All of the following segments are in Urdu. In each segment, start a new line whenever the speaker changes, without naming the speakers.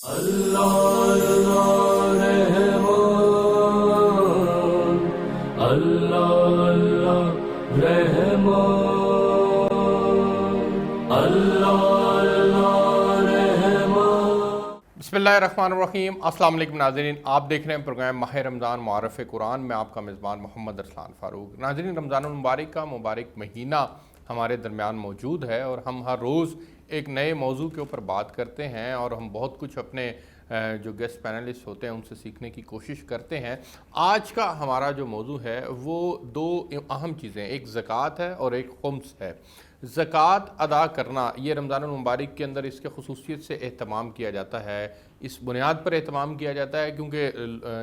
اللہ اللہ رحمان، اللہ اللہ رحمان، اللہ اللہ رحمان۔
بسم اللہ الرحمن الرحیم۔ السلام علیکم ناظرین، آپ دیکھ رہے ہیں پروگرام ماہ رمضان معرف قرآن میں آپ کا میزبان محمد ارسلان فاروق۔ ناظرین، رمضان المبارک کا مبارک مہینہ ہمارے درمیان موجود ہے اور ہم ہر روز ایک نئے موضوع کے اوپر بات کرتے ہیں اور ہم بہت کچھ اپنے جو گیسٹ پینلسٹ ہوتے ہیں ان سے سیکھنے کی کوشش کرتے ہیں۔ آج کا ہمارا جو موضوع ہے وہ دو اہم چیزیں، ایک زکوٰۃ ہے اور ایک خمس ہے۔ زکوٰۃ ادا کرنا، یہ رمضان المبارک کے اندر اس کے خصوصیت سے اہتمام کیا جاتا ہے، اس بنیاد پر اہتمام کیا جاتا ہے کیونکہ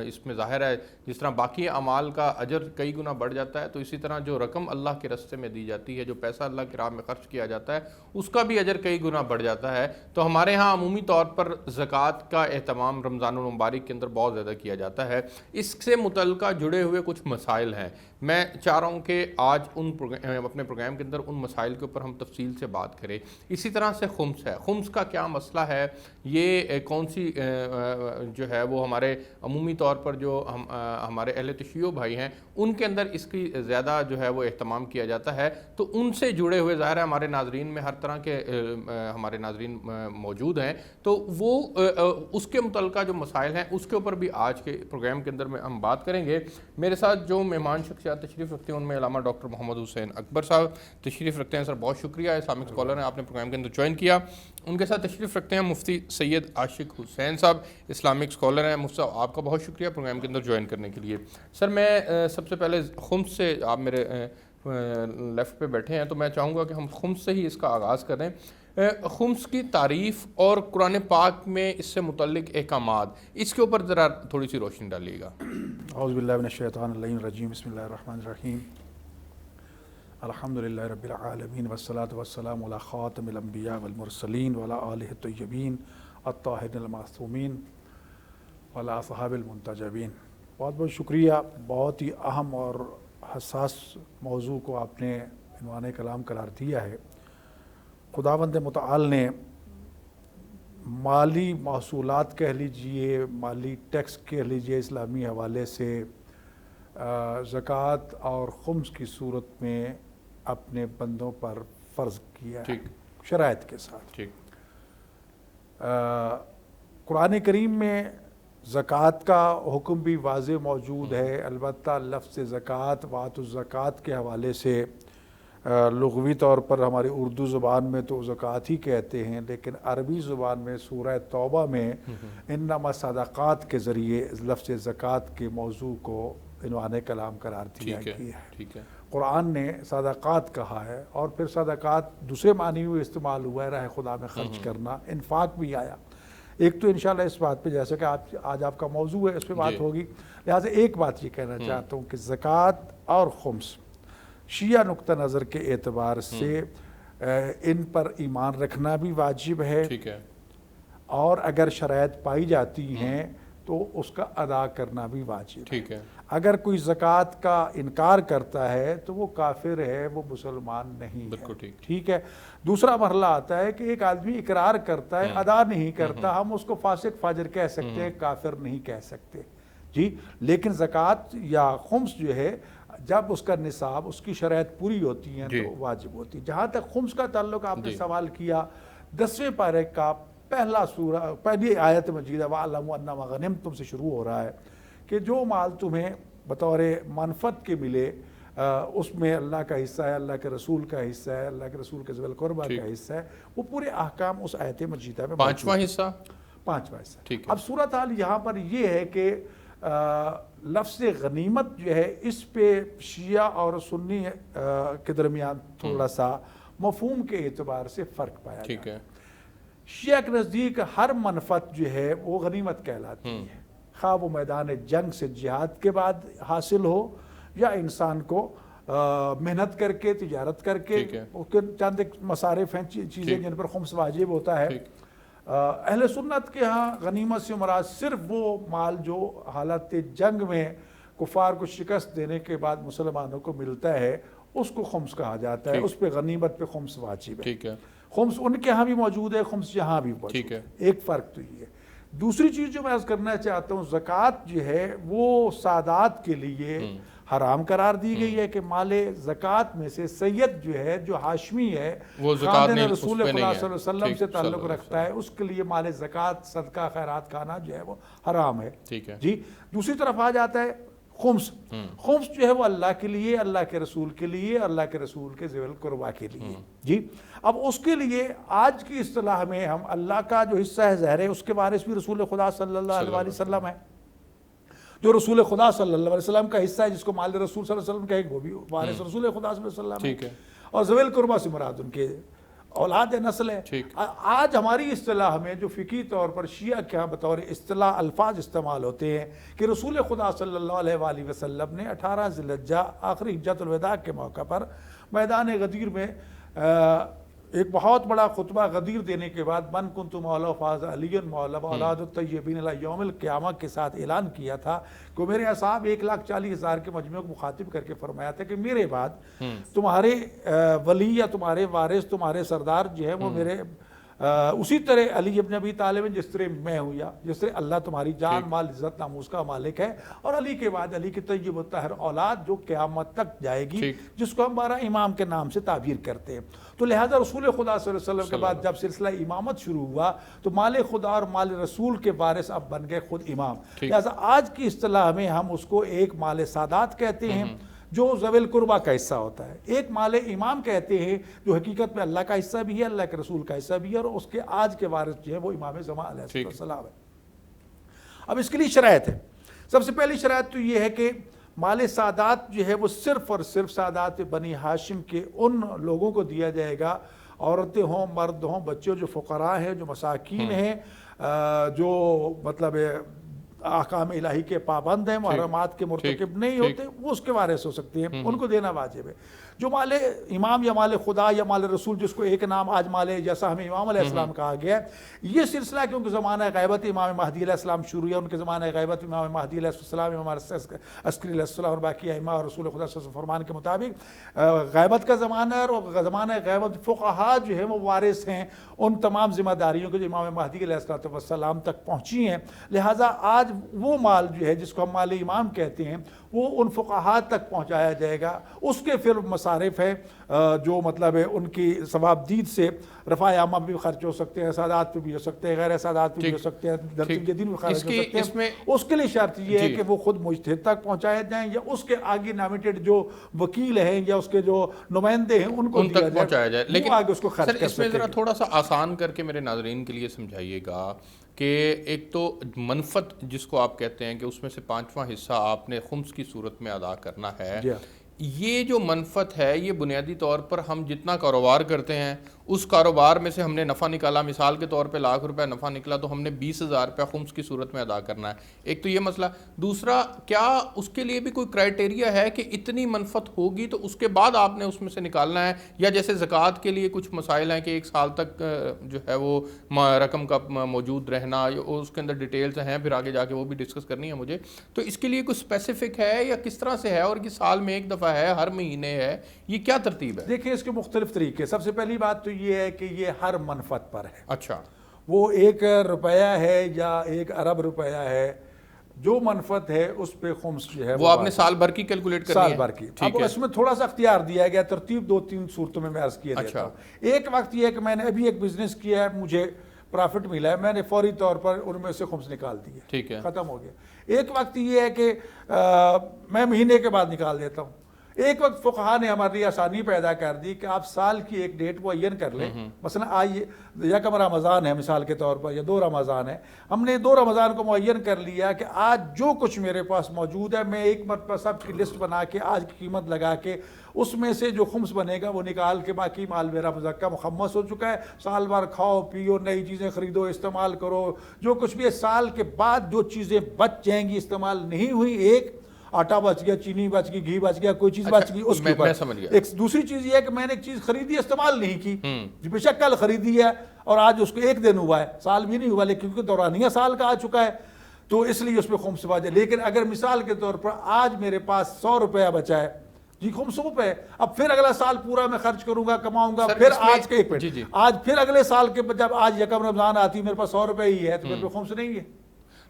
اس میں ظاہر ہے جس طرح باقی اعمال کا اجر کئی گنا بڑھ جاتا ہے، تو اسی طرح جو رقم اللہ کے راستے میں دی جاتی ہے، جو پیسہ اللہ کی راہ میں خرچ کیا جاتا ہے، اس کا بھی اجر کئی گنا بڑھ جاتا ہے۔ تو ہمارے ہاں عمومی طور پر زکوٰۃ کا اہتمام رمضان المبارک کے اندر بہت زیادہ کیا جاتا ہے۔ اس سے متعلقہ جڑے ہوئے کچھ مسائل ہیں، میں چاہ رہا ہوں کہ آج اپنے پروگرام کے اندر ان مسائل کے اوپر ہم تفصیل سے بات کریں۔ اسی طرح سے خمس ہے، خمس کا کیا مسئلہ ہے، یہ کون سی جو ہے وہ ہمارے عمومی طور پر جو ہمارے اہل تشیع بھائی ہیں ان کے اندر اس کی زیادہ جو ہے وہ اہتمام کیا جاتا ہے، تو ان سے جڑے ہوئے ظاہر ہے ہمارے ناظرین میں ہر طرح کے ہمارے ناظرین موجود ہیں، تو وہ اس کے متعلقہ جو مسائل ہیں اس کے اوپر بھی آج کے پروگرام کے اندر میں ہم بات کریں گے۔ میرے ساتھ جو مہمان شخصیات تشریف رکھتے ہیں ان میں علامہ ڈاکٹر محمد حسین اکبر صاحب تشریف رکھتے ہیں۔ سر بہت شکریہ، اسلامک اسکالر ہیں، آپ نے پروگرام کے اندر جوائن کیا۔ ان کے ساتھ تشریف رکھتے ہیں مفتی سید عاشق حسین صاحب، اسلامک اسکالر ہیں۔ مفتی صاحب آپ کا بہت شکریہ پروگرام کے اندر جوائن کرنے کے لیے۔ سر میں سب سے پہلے خمس سے، آپ میرے لیفٹ پہ بیٹھے ہیں تو میں چاہوں گا کہ ہم خمس سے ہی اس کا آغاز کریں۔ خمس کی تعریف اور قرآن پاک میں اس سے متعلق احکامات، اس کے اوپر ذرا تھوڑی سی روشنی ڈالیے گا۔
اعوذ باللہ من الشیطان الرجیم، بسم اللہ الرحمن الرحیم، الحمدللہ رب العالمین والصلاة والسلام علی خاتم الانبیاء والمرسلین وعلی آلہ الطیبین الطاہرین المعصومین وعلی اصحاب المنتجبین۔ بہت بہت شکریہ، بہت ہی اہم اور حساس موضوع کو آپ نے عنوان کلام قرار دیا ہے۔ خداوند متعال نے مالی محصولات کہہ لیجئے، مالی ٹیکس کہہ لیجئے، اسلامی حوالے سے زکوٰۃ اور خمس کی صورت میں اپنے بندوں پر فرض کیا ہے شرائط کے ساتھ۔ قرآن کریم میں زکوٰۃ کا حکم بھی واضح موجود ہے، البتہ لفظ زکوٰۃ وآتوا الزکوٰۃ کے حوالے سے لغوی طور پر ہماری اردو زبان میں تو زکوٰۃ ہی کہتے ہیں، لیکن عربی زبان میں سورہ توبہ میں انما صدقات کے ذریعے لفظ زکوٰۃ کے موضوع کو عنوان کلام قرار دیا گیا ہے۔ قرآن نے صدقات کہا ہے اور پھر صدقات دوسرے معنی میں استعمال ہوا ہے، راہ خدا میں خرچ کرنا، انفاق بھی آیا۔ ایک تو انشاءاللہ اس بات پہ جیسا کہ آج آپ کا موضوع ہے اس پہ بات ہوگی، لہٰذا ایک بات یہ کہنا چاہتا ہوں کہ زکوٰۃ اور خمس شیعہ نقطہ نظر کے اعتبار سے ان پر ایمان رکھنا بھی واجب ہے، اور اگر شرائط پائی جاتی ہیں تو اس کا ادا کرنا بھی واجب ہے۔ اگر کوئی زکوٰۃ کا انکار کرتا ہے تو وہ کافر ہے، وہ مسلمان نہیں ہے۔ ٹھیک ہے۔ دوسرا مرحلہ آتا ہے کہ ایک آدمی اقرار کرتا ہے، ادا نہیں کرتا، ہم اس کو فاسق فاجر کہہ سکتے ہیں، کافر نہیں کہہ سکتے جی۔ لیکن زکوٰۃ یا خمس جو ہے، جب اس کا نصاب، اس کی شرائط پوری ہوتی ہیں تو واجب ہوتی ہے۔ جہاں تک خمس کا تعلق آپ نے سوال کیا، 10ویں پارے کا پہلی آیت مجیدہ وَاعْلَمُوا أَنَّمَا غَنِمْتُم سے شروع ہو رہا ہے کہ جو مال تمہیں بطور منفعت کے ملے اس میں اللہ کا حصہ ہے، اللہ کے رسول کا حصہ ہے، اللہ کے رسول کے ذوی القربیٰ کا حصہ ہے، وہ پورے احکام اس آیت مجیدہ میں
پانچواں حصہ۔
اب صورتحال یہاں پر یہ ہے کہ لفظ غنیمت جو ہے اس پہ شیعہ اور سنی کے درمیان تھوڑا سا مفہوم کے اعتبار سے فرق پایا جاتا ہے۔ شیعہ کے نزدیک ہر منفعت جو ہے وہ غنیمت کہلاتی ہے، خواہ وہ میدان جنگ سے جہاد کے بعد حاصل ہو یا انسان کو محنت کر کے، تجارت کر کے، چند ایک مصارف ہیں چیزیں جن پر خمس واجب ہوتا ہے۔ اہل سنت کے ہاں غنیمت سے مراد صرف وہ مال جو حالت جنگ میں کفار کو شکست دینے کے بعد مسلمانوں کو ملتا ہے اس کو خمس کہا جاتا ہے، اس پہ غنیمت پہ خمس واجب ہے۔ خمس ان کے ہاں بھی موجود ہے، خمس یہاں بھی موجود ہے، ایک فرق تو یہ ہے۔ دوسری چیز جو میں عرض کرنا چاہتا ہوں، زکوٰۃ جو ہے وہ سادات کے لیے حرام قرار دی گئی ہے کہ مال زکوٰۃ میں سے سید جو ہے، جو ہاشمی ہے،
وہ زکوٰۃ
خاندان
نہیں،
رسول
اس پہ
خدا
نہیں
صلی اللہ علیہ
ہے،
وسلم
ٹھیک،
سے
صلی
تعلق
اللہ علیہ
رکھتا ہے، اس کے لیے مال زکوٰۃ، صدقہ، خیرات کھانا جو ہے وہ حرام ہے،
ٹھیک ہے
جی۔ دوسری طرف آ جاتا ہے خمس۔ خمس جو ہے وہ اللہ کے لیے، اللہ کے رسول کے لیے، اللہ کے رسول کے ذوی القربیٰ کے لیے، جی۔ اب اس کے لیے آج کی اصطلاح میں ہم اللہ کا جو حصہ ہے ظاہر ہے اس کے وارث بھی رسول خدا صلی اللہ علیہ وسلم ہے، جو رسول خدا صلی اللہ علیہ وسلم کا حصہ ہے، جس کو مال رسول صلی اللہ علیہ وسلم کہیں گے، وہ بھی وارث رسول خدا صلی اللہ علیہ وسلم
ٹھیک ہے۔
اور ذوی القربیٰ سے مراد ان کے اولاد نسل ہے۔
ٹھیک۔
آج ہماری اصطلاح میں جو فقہی طور پر شیعہ کے ہاں بطور اصطلاح الفاظ استعمال ہوتے ہیں کہ رسول خدا صلی اللہ علیہ وآلہ وسلم نے 18 ذی الحجہ آخری حجۃ الوداع کے موقع پر میدان غدیر میں ایک بہت بڑا خطبہ غدیر دینے کے بعد من کنت مولا فاز علی مولا اولاد الطیبین الی یوم القیامہ کے ساتھ اعلان کیا تھا کہ میرے اصحاب 1,40,000 کے مجموعے کو مخاطب کر کے فرمایا تھا کہ میرے بعد تمہارے ولی یا تمہارے وارث، تمہارے سردار جو ہے وہ میرے اسی طرح علی ابن ابی طالب جس طرح میں ہوں، یا جس طرح اللہ تمہاری جان مال عزت ناموس کا مالک ہے، اور علی کے بعد علی کی طیب الطاہر اولاد جو قیامت تک جائے گی، جس کو ہم 12 امام کے نام سے تعبیر کرتے ہیں۔ تو لہذا رسول خدا صلی اللہ علیہ وسلم کے بعد جب سلسلہ امامت شروع ہوا تو مال خدا اور مال رسول کے وارث اب بن گئے خود امام۔ لہذا آج کی اصطلاح میں ہم اس کو ایک مال سادات کہتے ہیں جو ذوی القربیٰ کا حصہ ہوتا ہے، ایک مال امام کہتے ہیں جو حقیقت میں اللہ کا حصہ بھی ہے، اللہ کے رسول کا حصہ بھی ہے، اور اس کے آج کے وارث جو ہے وہ امام زمان علیہ السلام ہے۔ اب اس کے لیے شرائط ہے۔ سب سے پہلی شرائط تو یہ ہے کہ مال سادات جو ہے وہ صرف اور صرف سادات بنی ہاشم کے ان لوگوں کو دیا جائے گا، عورتیں ہوں، مرد ہوں، بچے جو فقراء ہیں، جو مساکین ہیں، جو مطلب احکام الہی کے پابند ہیں، محرمات کے مرتکب نہیں ہوتے، وہ اس کے وارث ہو سکتے ہیں، ان کو دینا واجب ہے۔ جو مال امام یا مال خدا یا مال رسول، جس کو ایک نام آج مال جیسا ہمیں امام علیہ السلام کہا گیا ہے، یہ سلسلہ کیونکہ زمانہ غیبت امام مہدی علیہ السلام شروع ہے، ان کے زمانہ غیبت امام مہدی علیہ السلام، امام عسکری علیہ السلام اور باقی ائمہ اور رسول خدا صلی اللہ علیہ وسلم فرمان کے مطابق غیبت کا زمانہ ہے، اور زمانہ غیبت فقہاء جو ہیں وہ وارث ہیں ان تمام ذمہ داریوں کے جو امام مہدی علیہ السلام تک پہنچی ہیں۔ لہٰذا آج وہ مال جو ہے جس کو ہم مال امام کہتے ہیں وہ ان فقہاء تک پہنچایا جائے گا، اس کے پھر مصارف ہے جو مطلب ہے ان کی ثواب دید سے رفع عامہ بھی خرچ ہو سکتے ہیں، سادات پہ بھی ہو سکتے ہیں، غیر سادات پہ بھی ہو سکتے ہیں، درجہ دین بھی خرچ ہو سکتے ہیں۔ اس کے لیے شرط یہ ہے کہ وہ خود مجتہد تک پہنچائے جائیں یا اس کے آگے نامیٹڈ جو وکیل ہیں یا اس کے جو نمائندے ہیں ان کو دیا جائے، لیکن آگے اس کو خرچ کر سکتے ہیں۔
اس میں ذرا تھوڑا سا آسان کر کے میرے ناظرین کے لیے سمجھائیے گا کہ ایک تو منفت جس کو آپ کہتے ہیں کہ اس میں سے 5واں حصہ آپ نے خمس کی صورت میں ادا کرنا ہے، یہ جو منفت ہے یہ بنیادی طور پر ہم جتنا کاروبار کرتے ہیں اس کاروبار میں سے ہم نے نفع نکالا، مثال کے طور پہ 1,00,000 روپے نفع نکلا تو ہم نے 20,000 روپے خمس کی صورت میں ادا کرنا ہے، ایک تو یہ مسئلہ۔ دوسرا، کیا اس کے لیے بھی کوئی کرائٹیریا ہے کہ اتنی منفت ہوگی تو اس کے بعد آپ نے اس میں سے نکالنا ہے، یا جیسے زکوٰۃ کے لیے کچھ مسائل ہیں کہ 1 سال تک جو ہے وہ رقم کا موجود رہنا، اس کے اندر ڈیٹیلز ہیں، پھر آگے جا کے وہ بھی ڈسکس کرنی ہے مجھے، تو اس کے لیے کوئی اسپیسیفک ہے یا کس طرح سے ہے، اور یہ سال میں 1 دفعہ ہے، ہر مہینے ہے، یہ کیا ترتیب ہے؟
دیکھیں اس کے مختلف طریقے۔ سب سے پہلی بات تو یہ ہے کہ یہ ہر منفت پر ہے۔
اچھا،
وہ 1 روپیہ ہے یا 1 ارب روپیہ ہے، جو منفت ہے اس پہ خمس جو ہے
وہ آپ نے سال بھر کی کیلکولیٹ کرنی ہے،
سال بھر کی۔ اب اس میں تھوڑا سا اختیار دیا گیا، ترتیب 2-3 صورتوں میں عرض کیا دیتا ہوں۔ ایک وقت یہ ہے کہ میں نے ابھی ایک بزنس کیا ہے، مجھے پرافٹ ملا ہے، میں نے فوری طور پر ان میں سے خمس نکال دیا،
ٹھیک ہے،
ختم ہو گیا۔ ایک وقت یہ ہے کہ میں مہینے کے بعد نکال دیتا ہوں۔ ایک وقت فقہاء نے ہمارے لیے آسانی پیدا کر دی کہ آپ سال کی ایک ڈیٹ معین کر لیں، مثلا آئیے 1 رمضان ہے مثال کے طور پر، یا 2 رمضان ہے، ہم نے 2 رمضان کو معین کر لیا کہ آج جو کچھ میرے پاس موجود ہے میں ایک مرتبہ سب کی لسٹ بنا کے آج کی قیمت لگا کے اس میں سے جو خمس بنے گا وہ نکال کے باقی مال میرا مزکہ مخمس ہو چکا ہے، سال بھر کھاؤ پیو، نئی چیزیں خریدو، استعمال کرو، جو کچھ بھی سال کے بعد جو چیزیں بچ جائیں گی استعمال نہیں ہوئی، ایک آٹا بچ گیا، چینی بچ گئی، گھی بچ گیا، کوئی چیز بچ گئی، اس کے اوپر ایک دوسری چیز یہ ہے کہ میں نے ایک چیز خریدی استعمال نہیں کی، بے شک کل خریدی ہے اور آج اس کو 1 دن ہوا ہے، سال بھی نہیں ہوا، لیکن کیونکہ دورانیہ سال کا آ چکا ہے تو اس لیے اس پہ خمس واجب۔ لیکن اگر مثال کے طور پر آج میرے پاس 100 روپیہ بچا ہے، جی خمسوں پہ. اب پھر اگلا سال پورا میں خرچ کروں گا, کماؤں گا,
سر
پھر
اس میں-
آج کے
جی.
آج پھر اگلے سال کے جب آج یکم رمضان آتی میرے پاس 100 روپے ہی ہے تو میرے پہ خمس نہیں ہے.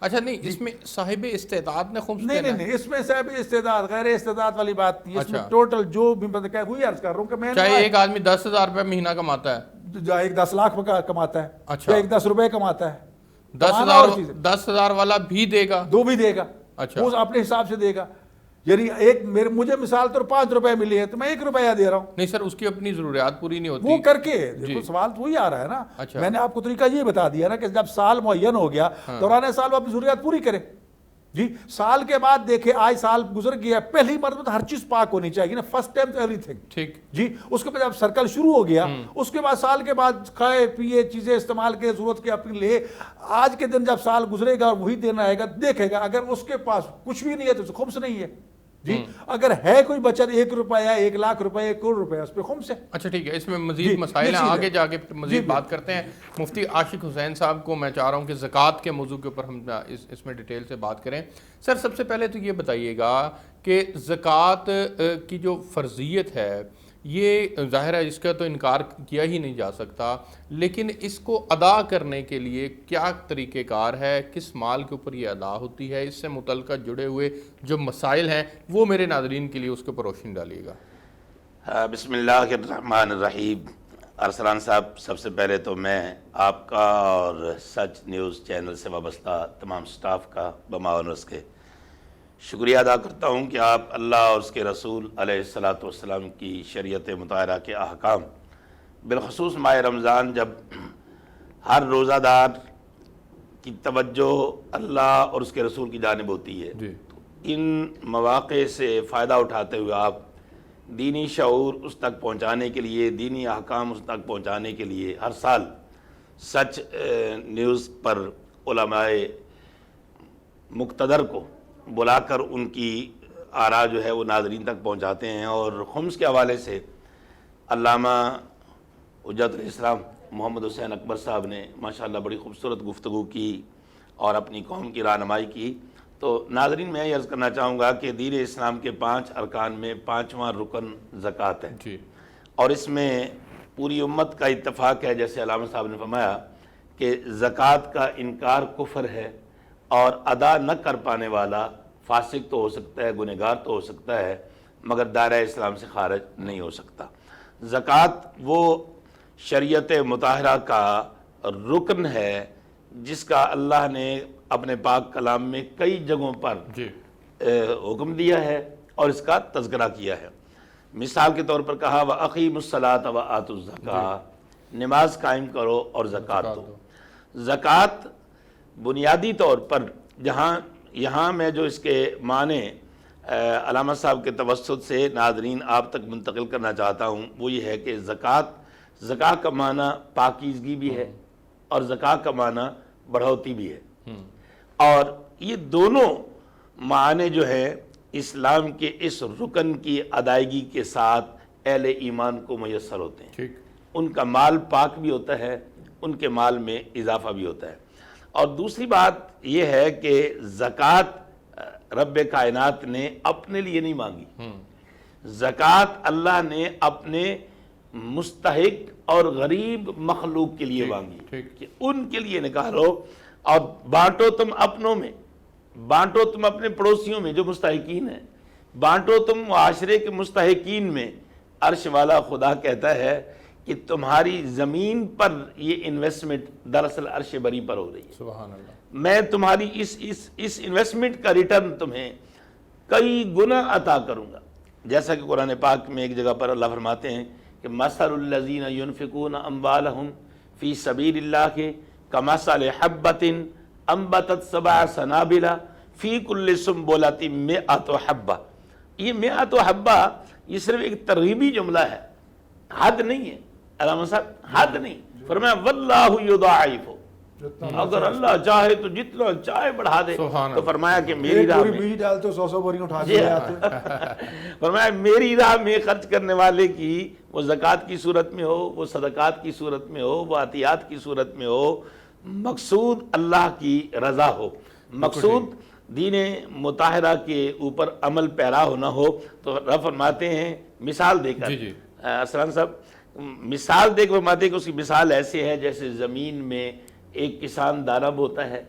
اچھا نہیں, اس میں صاحب استعداد نے خمس دینا ہے؟
نہیں, اس میں صاحب استعداد غیر استعداد والی بات نہیں ہے. اس میں
اچھا.
ٹوٹل جو بھی مطلب کہ وہی عرض کر رہا ہوں کہ میں
چاہے ایک آدمی 10,000 روپے مہینہ کماتا ہے,
جو ایک 10 لاکھ کماتا ہے,
اچھا.
یا ایک 10 روپے کماتا ہے, کمانا اور چیز ہے.
10,000 والا بھی دے گا,
دو بھی دے گا,
اچھا.
وہ اپنے حساب سے دے گا. یعنی ایک مجھے مثال طور 5 روپے ملی ہے تو میں 1 روپیہ دے رہا ہوں.
نہیں سر, اس کی اپنی ضروریات پوری نہیں ہوتی
وہ کر کے دیکھو سوال تو وہی آ رہا ہے نا.
اچھا.
میں نے آپ کو طریقہ یہ بتا دیا نا کہ جب سال معین ہو گیا دوران سال وہ اپنی ضروریات پوری کرے. جی سال کے بعد دیکھے آج سال گزر گیا, پہلی مرتبہ ہر چیز پاک ہونی چاہیے نا, فرسٹ ٹائم ایوری تھنگ.
ٹھیک
جی اس کے بعد جب سرکل شروع ہو گیا اس کے بعد سال کے بعد کھائے پیے چیزیں استعمال کے ضرورت کے اپنے لے, آج کے دن جب سال گزرے گا اور وہی دن آئے گا دیکھے گا اگر اس کے پاس کچھ بھی نہیں ہے تو اسے خمس نہیں ہے. جی اگر ہے کوئی بچت 1 روپیہ 1 لاکھ روپے 1 کروڑ روپے اس پہ خمس ہے.
اچھا ٹھیک ہے, اس میں مزید مسائل ہیں, آگے جا کے مزید بات کرتے ہیں. مفتی عاشق حسین صاحب کو میں چاہ رہا ہوں کہ زکوٰۃ کے موضوع کے اوپر ہم اس میں ڈیٹیل سے بات کریں. سر سب سے پہلے تو یہ بتائیے گا کہ زکوٰۃ کی جو فرضیت ہے یہ ظاہر ہے اس کا تو انکار کیا ہی نہیں جا سکتا, لیکن اس کو ادا کرنے کے لیے کیا طریقہ کار ہے, کس مال کے اوپر یہ ادا ہوتی ہے, اس سے متعلقہ جڑے ہوئے جو مسائل ہیں وہ میرے ناظرین کے لیے اس کے اوپر روشنی ڈالیے گا.
بسم اللہ الرحمن الرحیم. ارسلان صاحب, سب سے پہلے تو میں آپ کا اور سچ نیوز چینل سے وابستہ تمام سٹاف کا بمعاون اس کے شکریہ ادا کرتا ہوں کہ آپ اللہ اور اس کے رسول علیہ الصلاۃ والسلام کی شریعت مطہرہ کے احکام, بالخصوص ماہ رمضان جب ہر روزہ دار کی توجہ اللہ اور اس کے رسول کی جانب ہوتی ہے, تو ان مواقع سے فائدہ اٹھاتے ہوئے آپ دینی شعور اس تک پہنچانے کے لیے, دینی احکام اس تک پہنچانے کے لیے ہر سال سچ نیوز پر علماء مقتدر کو بلا کر ان کی آراء جو ہے وہ ناظرین تک پہنچاتے ہیں. اور خمس کے حوالے سے علامہ حجت الاسلام محمد حسین اکبر صاحب نے ماشاءاللہ بڑی خوبصورت گفتگو کی اور اپنی قوم کی رہنمائی کی. تو ناظرین میں یہ عرض کرنا چاہوں گا کہ دین اسلام کے 5 ارکان میں 5واں رکن زکوٰۃ ہے
جی,
اور اس میں پوری امت کا اتفاق ہے, جیسے علامہ صاحب نے فرمایا کہ زکوٰۃ کا انکار کفر ہے اور ادا نہ کر پانے والا فاسق تو ہو سکتا ہے, گنہگار تو ہو سکتا ہے, مگر دائرہ اسلام سے خارج نہیں ہو سکتا. زکوٰۃ وہ شریعت مطہرہ کا رکن ہے جس کا اللہ نے اپنے پاک کلام میں کئی جگہوں پر حکم دیا ہے اور اس کا تذکرہ کیا ہے. مثال کے طور پر کہا وَأَقِیمُوا الصَّلَاةَ وَآتُوا الزَّکَاۃَ, نماز قائم کرو اور زکوٰۃ دو. زکوٰۃ بنیادی طور پر یہاں میں جو اس کے معنی علامہ صاحب کے توسط سے ناظرین آپ تک منتقل کرنا چاہتا ہوں وہ یہ ہے کہ زکوٰۃ کا معنی پاکیزگی بھی ہے اور زکوٰۃ کا معنی بڑھوتی بھی ہے, اور یہ دونوں معنی جو ہے اسلام کے اس رکن کی ادائیگی کے ساتھ اہل ایمان کو میسر ہوتے ہیں. ان کا مال پاک بھی ہوتا ہے, ان کے مال میں اضافہ بھی ہوتا ہے. اور دوسری بات یہ ہے کہ زکوٰۃ رب کائنات نے اپنے لیے نہیں مانگی, زکوٰۃ اللہ نے اپنے مستحق اور غریب مخلوق کے لیے مانگی کہ ان کے لیے نکالو اور بانٹو تم اپنوں میں, بانٹو تم اپنے پڑوسیوں میں جو مستحقین ہیں, بانٹو تم معاشرے کے مستحقین میں. عرش والا خدا کہتا ہے کہ تمہاری زمین پر یہ انویسٹمنٹ دراصل عرش بری پر ہو رہی ہے.
سبحان اللہ.
میں تمہاری اس انویسٹمنٹ کا ریٹرن تمہیں کئی گنا عطا کروں گا. جیسا کہ قرآن پاک میں ایک جگہ پر اللہ فرماتے ہیں کہ مثل الذین ينفقون اموالهم فی سبیل اللہ کمثل حبۃ انبتت 7 سنابل فی کل سنبلۃ 100 حبہ. یہ 100 حبہ یہ صرف ایک ترغیبی جملہ ہے, حد نہیں ہے علامہ صاحب, حد نہیں. فرمایا واللہ یضاعف, اگر اللہ چاہے تو جتنا چاہے بڑھا دے. تو فرمایا کہ میری راہ میں
بیج ڈالتے 100 بوریاں اٹھا کے لے آتے.
فرمایا میری راہ میں خرچ کرنے والے کی, وہ زکوٰۃ کی صورت میں ہو, وہ صدقات کی صورت میں ہو, وہ عطیات کی صورت میں ہو, مقصود اللہ کی رضا ہو, مقصود دین مطہرہ کے اوپر عمل پیرا ہونا ہو تو رب فرماتے ہیں مثال دے کر،
جی
اسلام صاحب مثال دے کر فرماتے ہیں کہ اس کی مثال ایسے ہے جیسے زمین میں ایک کسان دانہ بوتا ہے،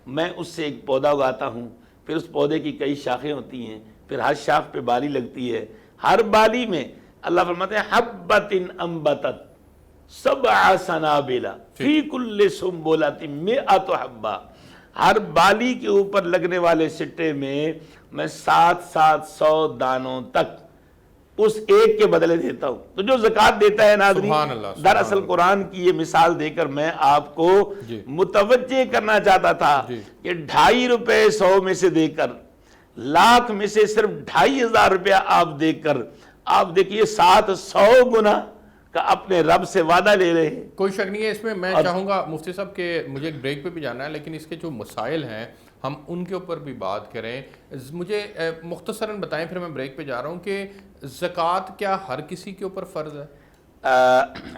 میں اس سے ایک پودا اگاتا ہوں، پھر اس پودے کی کئی شاخیں ہوتی ہیں، پھر ہر شاخ پہ بالی لگتی ہے، ہر بالی میں اللہ فرماتے ہیں حبۃ انبتت سبع سنابل فی کل سنبلۃ مئۃ حبہ، ہر بالی کے اوپر لگنے والے سٹے میں 700 دانوں تک اس ایک کے بدلے دیتا ہوں۔ تو جو زکوٰۃ دیتا ہے ناظرین،
سبحان اللہ،
دراصل قرآن کی یہ مثال دے کر میں آپ کو متوجہ کرنا چاہتا تھا کہ 2.5 روپے 100 میں سے دے کر، لاکھ میں سے صرف 2,500 روپیہ آپ دے کر، آپ دیکھیے 700 گنا کا اپنے رب سے وعدہ لے رہے ہیں۔
کوئی شک نہیں ہے اس میں۔ میں چاہوں گا مفتی صاحب کہ مجھے ایک بریک پہ بھی جانا ہے، لیکن اس کے جو مسائل ہیں ہم ان کے اوپر بھی بات کریں۔ مجھے مختصراً بتائیں، پھر میں بریک پہ جا رہا ہوں، کہ زکوٰۃ کیا ہر کسی کے اوپر فرض ہے؟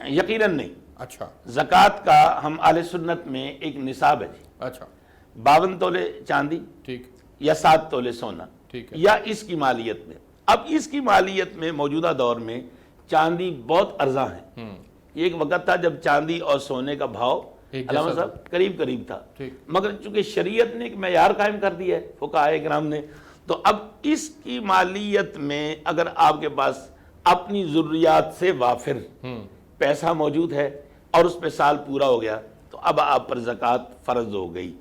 یقیناً نہیں۔
اچھا،
زکوٰۃ کا ہم اہل سنت میں ایک نصاب ہے جی،
اچھا،
52 تولے چاندی
ٹھیک،
یا 7 تولے سونا،
ٹھیک ہے،
یا اس کی مالیت میں۔ اب اس کی مالیت میں موجودہ دور میں چاندی بہت ارزاں ہے۔ یہ ایک وقت تھا جب چاندی اور سونے کا بھاؤ علامہ صاحب قریب تھا، مگر چونکہ شریعت نے ایک معیار قائم کر دیا ہے فقہائے کرام نے، تو اب اس کی مالیت میں اگر آپ کے پاس اپنی ضروریات سے وافر پیسہ موجود ہے اور اس پہ سال پورا ہو گیا تو اب آپ پر زکوٰۃ فرض ہو گئی،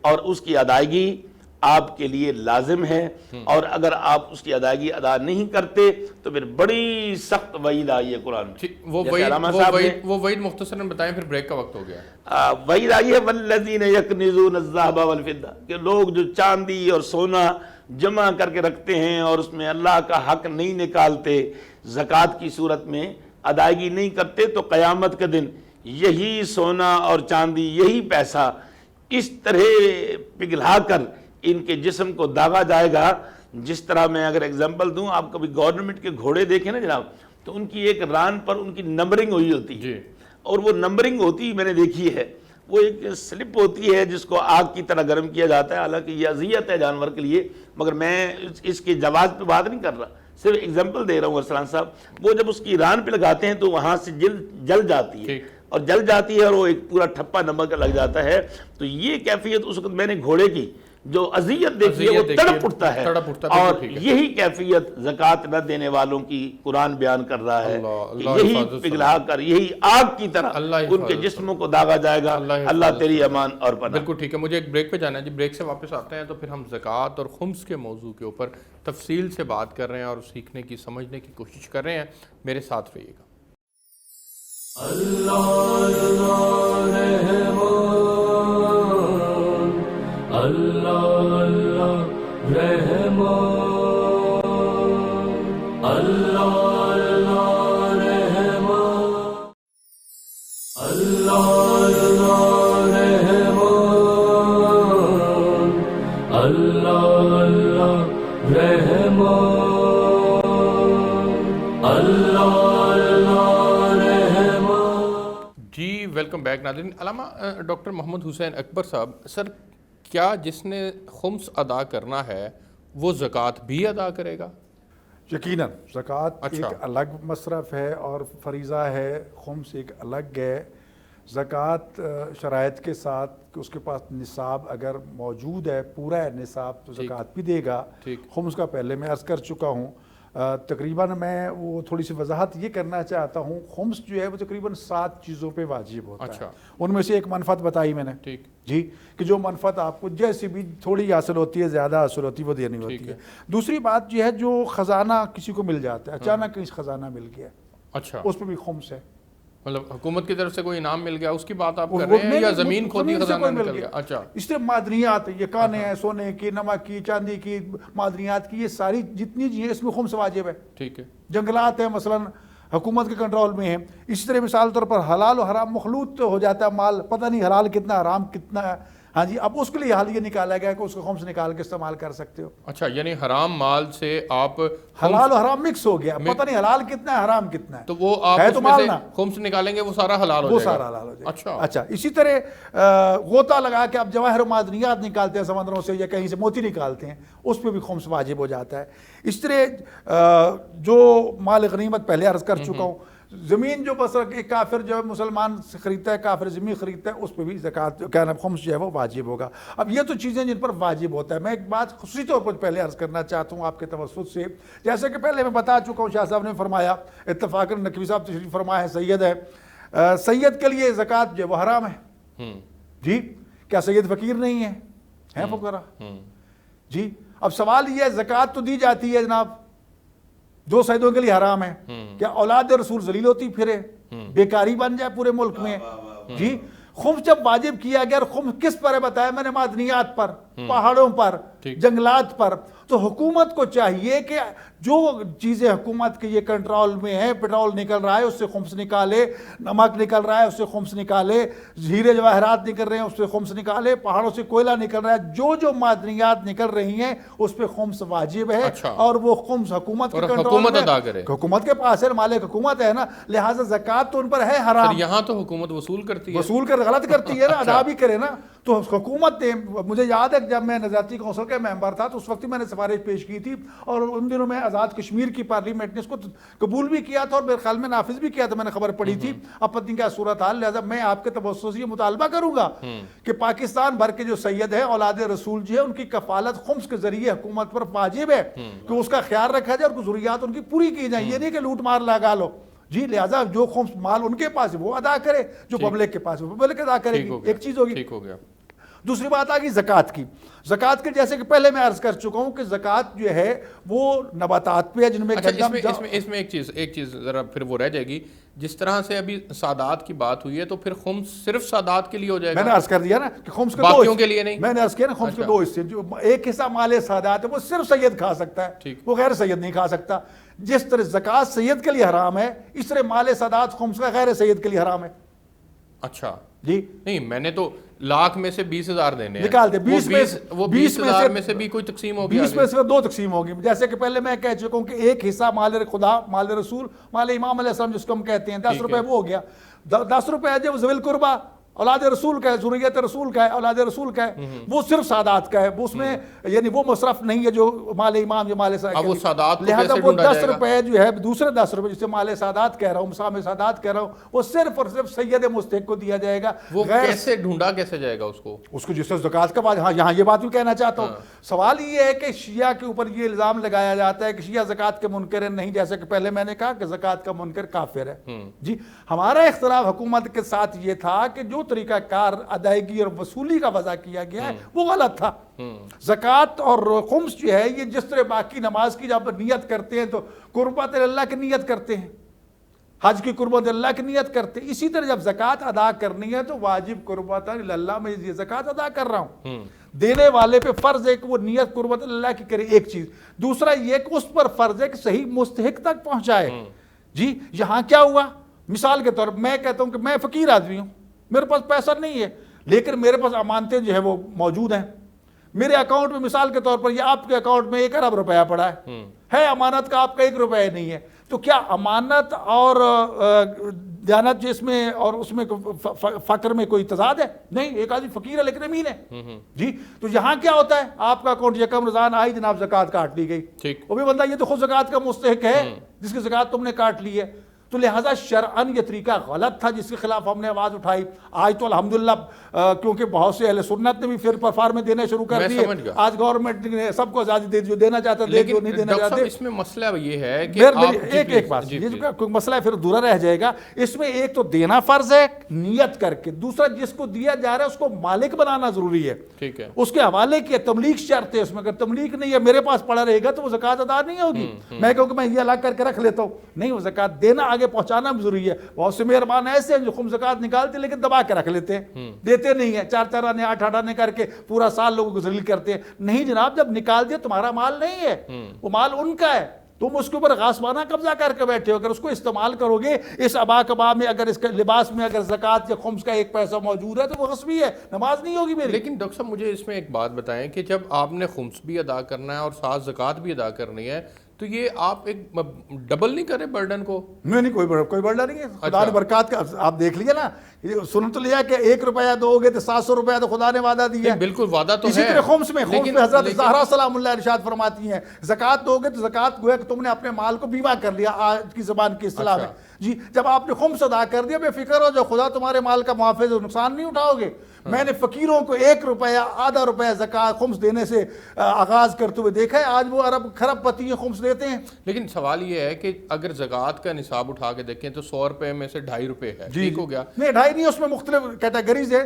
اور اس کی ادائیگی آپ کے لیے لازم ہے، اور اگر آپ اس کی ادائیگی ادا نہیں کرتے تو پھر بڑی سخت وعید آئی ہے قرآن میں۔
وہ وعید مختصراً بتائیں، پھر بریک کا وقت ہو گیا۔
وعید آئی ہے والذین یکنزون الذھب والفضہ، کہ لوگ جو چاندی اور سونا جمع کر کے رکھتے ہیں اور اس میں اللہ کا حق نہیں نکالتے، زکوٰۃ کی صورت میں ادائیگی نہیں کرتے، تو قیامت کے دن یہی سونا اور چاندی، یہی پیسہ اس طرح پگھلا کر ان کے جسم کو داغا جائے گا، جس طرح میں اگر ایگزامپل دوں، آپ کبھی گورنمنٹ کے گھوڑے دیکھیں نا جناب، تو ان کی ایک ران پر ان کی نمبرنگ ہوئی ہوتی ہے، اور وہ نمبرنگ ہوتی میں نے دیکھی ہے، وہ ایک سلپ ہوتی ہے جس کو آگ کی طرح گرم کیا جاتا ہے، حالانکہ یہ اذیت ہے جانور کے لیے، مگر میں اس کے جواز پہ بات نہیں کر رہا، صرف ایگزامپل دے رہا ہوں ارسلان صاحب۔ وہ جب اس کی ران پہ لگاتے ہیں تو وہاں سے جل جاتی ہے، اور جل جاتی ہے، اور وہ ایک پورا ٹھپا نمک کا لگ جاتا ہے، تو یہ کیفیت اس وقت میں نے گھوڑے کی جو اذیت دیکھی ہے وہ تڑپ اٹھتا ہے، اور یہی کیفیت زکوٰۃ نہ دینے والوں کی قرآن بیان کر رہا ہے، یہی پگھلا کر، یہی آگ کی طرح ان کے جسموں کو داغا جائے گا۔ اللہ تیری امان اور پناہ۔
بالکل ٹھیک ہے، مجھے ایک بریک پہ جانا ہے جی، بریک سے واپس آتے ہیں تو پھر ہم زکوٰۃ اور خمس کے موضوع کے اوپر تفصیل سے بات کر رہے ہیں اور سیکھنے کی، سمجھنے کی کوشش کر رہے ہیں، میرے ساتھ رہیے گا۔
اللہ رحمان، اللہ رحمان، اللہ رحمان، اللہ رحمان، اللہ رحمان۔
جی ویلکم بیک ناظرین۔ علامہ ڈاکٹر محمد حسین اکبر صاحب، سر کیا جس نے خمس ادا کرنا ہے وہ زکوٰۃ بھی ادا کرے گا؟
یقیناً زکوٰۃ ایک الگ مصرف ہے اور فریضہ ہے، خمس ایک الگ ہے۔ زکوٰۃ شرائط کے ساتھ کہ اس کے پاس نصاب اگر موجود ہے، پورا ہے نصاب، تو زکوٰۃ بھی دے گا۔ خمس کا پہلے میں عرض کر چکا ہوں، تقریباً میں وہ تھوڑی سی وضاحت یہ کرنا چاہتا ہوں، خمس جو ہے وہ تقریباً 7 چیزوں پہ واجب ہوتا ہے۔ ان میں سے ایک منفعت بتائی میں نے، جی، کہ جو منفعت آپ کو جیسی بھی تھوڑی حاصل ہوتی ہے، زیادہ حاصل ہوتی ہے، وہ دینی ہوتی ہے۔ دوسری بات یہ ہے جو خزانہ کسی کو مل جاتا ہے، اچانک کہیں خزانہ مل گیا،
اچھا،
اس پہ بھی خمس ہے۔
مطلب حکومت کی طرف سے کوئی انعام مل گیا، اس کی بات آپ کر رہے ہیں، یا زمین کھودی خزانہ نکل گیا؟ اچھا،
اس سے معدنیات، یہ کانے ہیں، سونے کی، نمک کی، چاندی کی، معدنیات کی، یہ ساری جتنی چیزیں اس میں خمس واجب ہے۔
ٹھیک ہے،
جنگلات ہیں مثلا حکومت کے کنٹرول میں ہیں۔ اسی طرح مثال طور پر حلال و حرام مخلوط تو ہو جاتا ہے مال، پتہ نہیں حلال کتنا حرام کتنا ہے، ہاں جی، اب اس کے لیے حال یہ نکالا گیا کہ اس کو خمس نکال کے استعمال کر سکتے ہو.
اچھا، یعنی حرام مال سے آپ
حلال و حرام مکس ہو گیا، پتہ نہیں حلال کتنا ہے حرام کتنا ہے.
تو وہ آپ
ہے
اس
تو
میں
مال
سے
نا،
خمس نکالیں گے وہ سارا حلال ہو
وہ
جائے گا.
سارا حلال ہو جائے گا.
اچھا
اچھا، اسی طرح غوطہ لگا کے اب جواہر و معدنیات نکالتے ہیں سمندروں سے یا کہیں سے موتی نکالتے ہیں، اس پہ بھی خمس واجب ہو جاتا ہے. اس طرح جو مال غنیمت پہلے عرض کر چکا ہوں، زمین جو بس ایک کافر جو مسلمان سے خریدتا ہے، کافر زمین خریدتا ہے، اس پہ بھی زکوٰۃ کیا نام خمس جو ہے وہ واجب ہوگا. اب یہ تو چیزیں جن پر واجب ہوتا ہے. میں ایک بات خصوصی طور پر پہلے عرض کرنا چاہتا ہوں آپ کے توسط سے، جیسے کہ پہلے میں بتا چکا ہوں، شاہ صاحب نے فرمایا، اتفاقاً نقوی صاحب تشریف فرما ہے، سید ہے، سید کے لیے زکوٰۃ جو ہے وہ حرام ہے. جی کیا سید فقیر نہیں ہے فقراء؟ جی اب سوال یہ ہے، زکوٰۃ تو دی جاتی ہے جناب، دو سیدوں کے لیے حرام ہے. کیا اولاد رسول ذلیل ہوتی پھرے، بیکاری بن جائے پورے ملک میں؟ جی خمس جب واجب کیا گیا، خمس کس پر ہے بتایا میں نے؟ معدنیات پر، پہاڑوں پر، جنگلات پر. تو حکومت کو چاہیے کہ جو چیزیں حکومت کے یہ کنٹرول میں ہے، پیٹرول نکل رہا ہے اس سے خمس نکالے، نمک نکل رہا ہے اس سے خمس نکالے، ہیرے جواہرات نکل رہے ہیں اس سے خمس نکالے، پہاڑوں سے کوئلہ نکل رہا ہے، جو معدنیات نکل رہی ہیں اس پہ خمس واجب ہے. اور وہ خمس حکومت کے کنٹرول میں،
ادا کرے،
حکومت کے پاس ہے، مالک حکومت ہے نا، لہٰذا زکوٰۃ تو ان پر ہے حرام.
یہاں تو حکومت وصول کرتی ہے،
وصول کر غلط کرتی ہے نا، ادا بھی کرے نا. تو حکومت نے، مجھے یاد ہے جب میں نظارتی کونسل کا ممبر تھا تو اس وقت میں نے سفارش پیش کی تھی، اور ان دنوں میں آزاد کشمیر کی پارلیمنٹ نے اس کو قبول بھی کیا تھا اور میرے خیال میں نافذ بھی کیا تھا، میں نے خبر پڑھی تھی. اب پتہ نہیں کیا صورت حال، لہٰذا میں آپ کے توسط سے یہ مطالبہ کروں گا کہ پاکستان بھر کے جو سید ہیں، اولاد رسول جو ہے، ان کی کفالت خمس کے ذریعے حکومت پر واجب ہے کہ اس کا خیال رکھا جائے اور ضروریات ان کی پوری کی جائیں. یہ نہیں کہ لوٹ مار لگا لو. جی لہٰذا جو خمس مال ان کے پاس ہے وہ ادا کرے، جو پبلک کے پاس ہے وہ پبلک ادا کرے گی. ایک چیز ہوگی.
ٹھیک ہو گیا.
دوسری بات آ گئی زکوٰۃ کی. زکوٰۃ کے جیسے کہ پہلے میں عرض کر چکا ہوں کہ زکوٰۃ جو ہے وہ نباتات پہ ہے جن میں
اس میں ایک چیز ذرا پھر وہ رہ جائے گی. جس طرح سے ابھی سادات کی بات ہوئی ہے تو پھر خمس صرف سادات کے لیے ہو جائے گا.
میں نے عرض کر دیا نا کہ خمس کے
باقیوں کے لیے نہیں.
میں نے عرض کیا نا خمس کے دو حصے، جو ایک حصہ مال سادات ہے وہ صرف سید کھا سکتا ہے، وہ غیر سید نہیں کھا سکتا. جس طرح زکوٰۃ سید کے لیے حرام ہے، اس طرح مال سادات خمس کا غیر سید کے لیے حرام ہے.
اچھا
جی
نہیں، میں نے تو لاکھ میں سے 20,000 دینے
نکال دے،
20,000 میں سے بھی کوئی تقسیم ہوگی،
20 میں سے دو تقسیم ہوگی. جیسے کہ پہلے میں کہہ چکا ہوں کہ ایک حصہ مال خدا، مال رسول، مال امام علیہ السلام جس کو ہم کہتے ہیں، 10 روپے وہ ہو گیا. 10 روپے جو ذوی القربہ اولاد رسول کا ہے، ذریت رسول کا ہے، اولاد رسول کا ہے، وہ صرف سادات کا ہے. وہ اس میں یعنی وہ مصرف نہیں ہے جو مال امام، جو مال سادات. لہذا وہ 10 روپے جو ہے، دوسرے 10 روپے جسے مال سادات کہہ رہا ہوں، مسام سادات کہہ رہا ہوں، وہ صرف اور صرف سید مستحق کو دیا جائے گا.
وہ کیسے ڈھونڈا کیسے جائے گا اس کو
جس سے زکوٰۃ کا بعد. ہاں یہاں یہ بات بھی کہنا چاہتا ہوں. سوال یہ ہے کہ شیعہ کے اوپر یہ الزام لگایا جاتا ہے کہ شیعہ زکوٰۃ کے منکر نہیں، جیسے کہ پہلے میں نے کہا کہ زکوٰۃ کا منکر کافر ہے. جی ہمارا اختلاف حکومت کے ساتھ یہ تھا کہ جو طریقہ کار ادائیگی اور وصولی کا وضع کیا گیا ہے وہ غلط تھا. زکوٰۃ اور خمس جو ہے یہ جس طرح باقی نماز کی جب نیت کرتے ہیں تو قربت اللہ کی نیت کرتے ہیں، حج کی قربت اللہ کی نیت کرتے ہیں، اسی طرح جب زکوٰۃ ادا کرنی ہے تو واجب قربت اللہ، میں یہ زکوٰۃ ادا کر رہا ہوں. دینے والے پہ فرض ہے کہ وہ نیت قربت اللہ کی کرے، ایک چیز. دوسرا یہ کہ اس پر فرض ہے کہ صحیح مستحق تک پہنچائے. جی یہاں کیا ہوا؟ مثال کے طور پر میں کہتا ہوں کہ میں فقیر آدمی ہوں، میرے پاس پیسہ نہیں ہے، لیکن میرے پاس امانتیں جو ہے وہ موجود ہیں. میرے اکاؤنٹ میں مثال کے طور پر یہ آپ کے اکاؤنٹ میں 1 ارب روپیہ پڑا ہے امانت کا، آپ کا 1 روپیہ نہیں ہے. تو کیا امانت اور دیانت جس میں اور اس میں فقر میں کوئی تضاد ہے؟ نہیں. ایک آدمی فقیر ہے لیکن امین ہے. جی تو یہاں کیا ہوتا ہے؟ آپ کا اکاؤنٹ یکم رمضان آئی، جناب زکوٰۃ کاٹ لی گئی. وہ بھی بندہ یہ تو خود زکوٰۃ کا مستحق ہے جس کی زکوٰۃ تم نے کاٹ لی ہے. تو لہٰذا شرعاً یہ طریقہ غلط تھا جس کے خلاف ہم نے آواز اٹھائی. آج تو الحمدللہ کیونکہ بہت سے اہل سنت نے بھی پھر پرفارمے دینے شروع کر دیے. آج گورنمنٹ نے سب کو آزادی دے دی، جو دینا چاہتا ہے جو نہیں دینا چاہتے.
اس میں مسئلہ یہ ہے کہ
ایک بات، یہ جو مسئلہ پھر ادھورا رہ جائے گا. اس میں ایک تو دینا فرض ہے نیت کر کے، دوسرا جس کو دیا جا رہا ہے اس کو مالک بنانا ضروری ہے.
ٹھیک ہے،
اس کے حوالے کی تملیک شرط ہے. اس میں اگر تملیک نہیں ہے، میرے پاس پڑا رہے گا تو وہ زکوٰۃ ادا نہیں ہوگی. میں کہوں کہ میں یہ الگ کر کے رکھ لیتا ہوں، نہیں، وہ زکوٰۃ دینا آگے پہنچانا بھی ضروری ہے. بہت سے مہربان ایسے ہیں جو خم زکوٰۃ نکالتے لیکن دبا کے رکھ لیتے ہیں، دیتے نہیں ہیں، 4 آنے 8 آنے کر کے پورا سال لوگوں کو ذلیل کرتے ہیں. نہیں جناب، جب نکال دیا تمہارا مال نہیں ہے، وہ مال ان کا ہے. تم اس کے اوپر غاصبانہ قبضہ کر کے بیٹھے ہو. اگر اس کو استعمال کرو گے اس ابا کبا میں، اگر اس کے لباس میں اگر زکوٰۃ یا خمس کا 1 پیسہ موجود ہے تو وہ غصبی ہے، نماز نہیں ہوگی میری.
لیکن ڈاکٹر صاحب مجھے اس میں ایک بات بتائیں کہ جب آپ نے خمس بھی ادا کرنا ہے اور ساتھ زکوٰۃ بھی ادا کرنی ہے تو یہ آپ ایک ڈبل نہیں کرے برڈن کو؟
نہیں کوئی بڑھنا نہیں ہے. خدا نے برکات کا آپ دیکھ لیا نا، سن تو لیا کہ 1 روپیہ دو گے تو 700 روپیہ تو خدا نے وعدہ دیا.
بالکل وعدہ تو ہے.
اسی طرح خمس میں حضرت زہرا سلام اللہ ارشاد فرماتی ہیں زکوٰۃ دو گے تو زکوٰۃ گویا کہ تم نے اپنے مال کو بیمہ کر لیا آج کی زبان کی اصطلاح میں. جی جب آپ نے خمس ادا کر دیا بے فکر ہو جو خدا تمہارے مال کا محافظ اور نقصان نہیں اٹھاؤ گے. میں نے فقیروں کو 1 روپیہ آدھا روپیہ زکوٰۃ خمس دینے سے آغاز کرتے ہوئے دیکھا ہے. آج وہ ارب خرب پتی خمس دیتے ہیں.
لیکن سوال یہ ہے کہ اگر زکوٰۃ کا نصاب اٹھا کے دیکھیں تو 100 روپے میں سے 2.5 روپے ہے. ٹھیک ہو گیا.
نہیں 2.5 نہیں، اس میں مختلف کیٹیگریز ہے.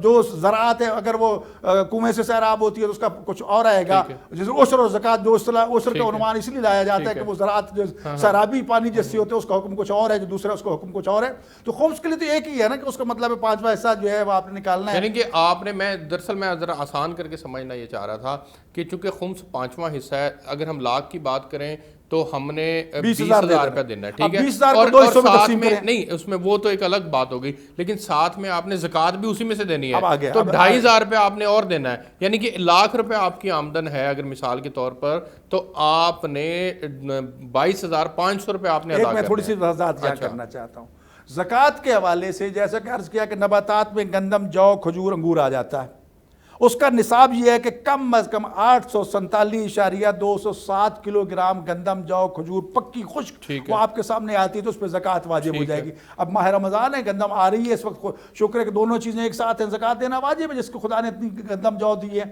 جو زراعت ہے اگر وہ کنویں سے سیراب ہوتی ہے تو اس کا کچھ اور آئے گا. جیسے عشر اور زکوٰۃ جو عشر کا عنوان اس لیے لایا جاتا ہے کہ وہ زراعت جو سیرابی پانی جس سے ہوتے ہیں اس کا حکم کچھ اور ہے، جو دوسرا اس کا حکم کچھ اور ہے. تو خمس کے لیے تو ایک ہی ہے نا کہ اس کا مطلب ہے 5واں حصہ جو ہے وہ آپ نے نکالنا ہے.
یعنی کہ آپ نے دراصل میں ذرا آسان کر کے سمجھنا یہ چاہ رہا تھا کہ چونکہ خمس 5واں حصہ ہے، اگر ہم لاکھ کی بات کریں تو ہم نے 20,000 روپیہ دینا ہے. ٹھیک ہے.
20,000 کو 2 حصوں میں تقسیم کریں.
نہیں اس میں وہ تو ایک الگ بات ہوگی، لیکن ساتھ میں آپ نے زکوٰۃ بھی اسی میں سے دینی ہے تو 2,500 روپے آپ نے اور دینا ہے. یعنی کہ 1,00,000 روپے آپ کی آمدن ہے اگر مثال کے طور پر تو آپ نے 22,500 روپے آپ نے ادا کرنا ہے.
میں تھوڑی سی وضاحت کرنا چاہتا ہوں زکوٰۃ کے حوالے سے. جیسا کہ عرض کیا کہ نباتات میں گندم، جو، کھجور، انگور آ جاتا ہے. اس کا نصاب یہ ہے کہ کم از کم 847.207 کلو گرام گندم، جو، کھجور پکی خشک وہ آپ کے سامنے آتی ہے تو اس پہ زکوٰۃ واجب ہو جائے گی. اب ماہ رمضان ہے، گندم آ رہی ہے اس وقت، شکر ہے کہ دونوں چیزیں ایک ساتھ ہیں. زکوٰۃ دینا واجب ہے جس کو خدا نے اتنی گندم جو دی ہے.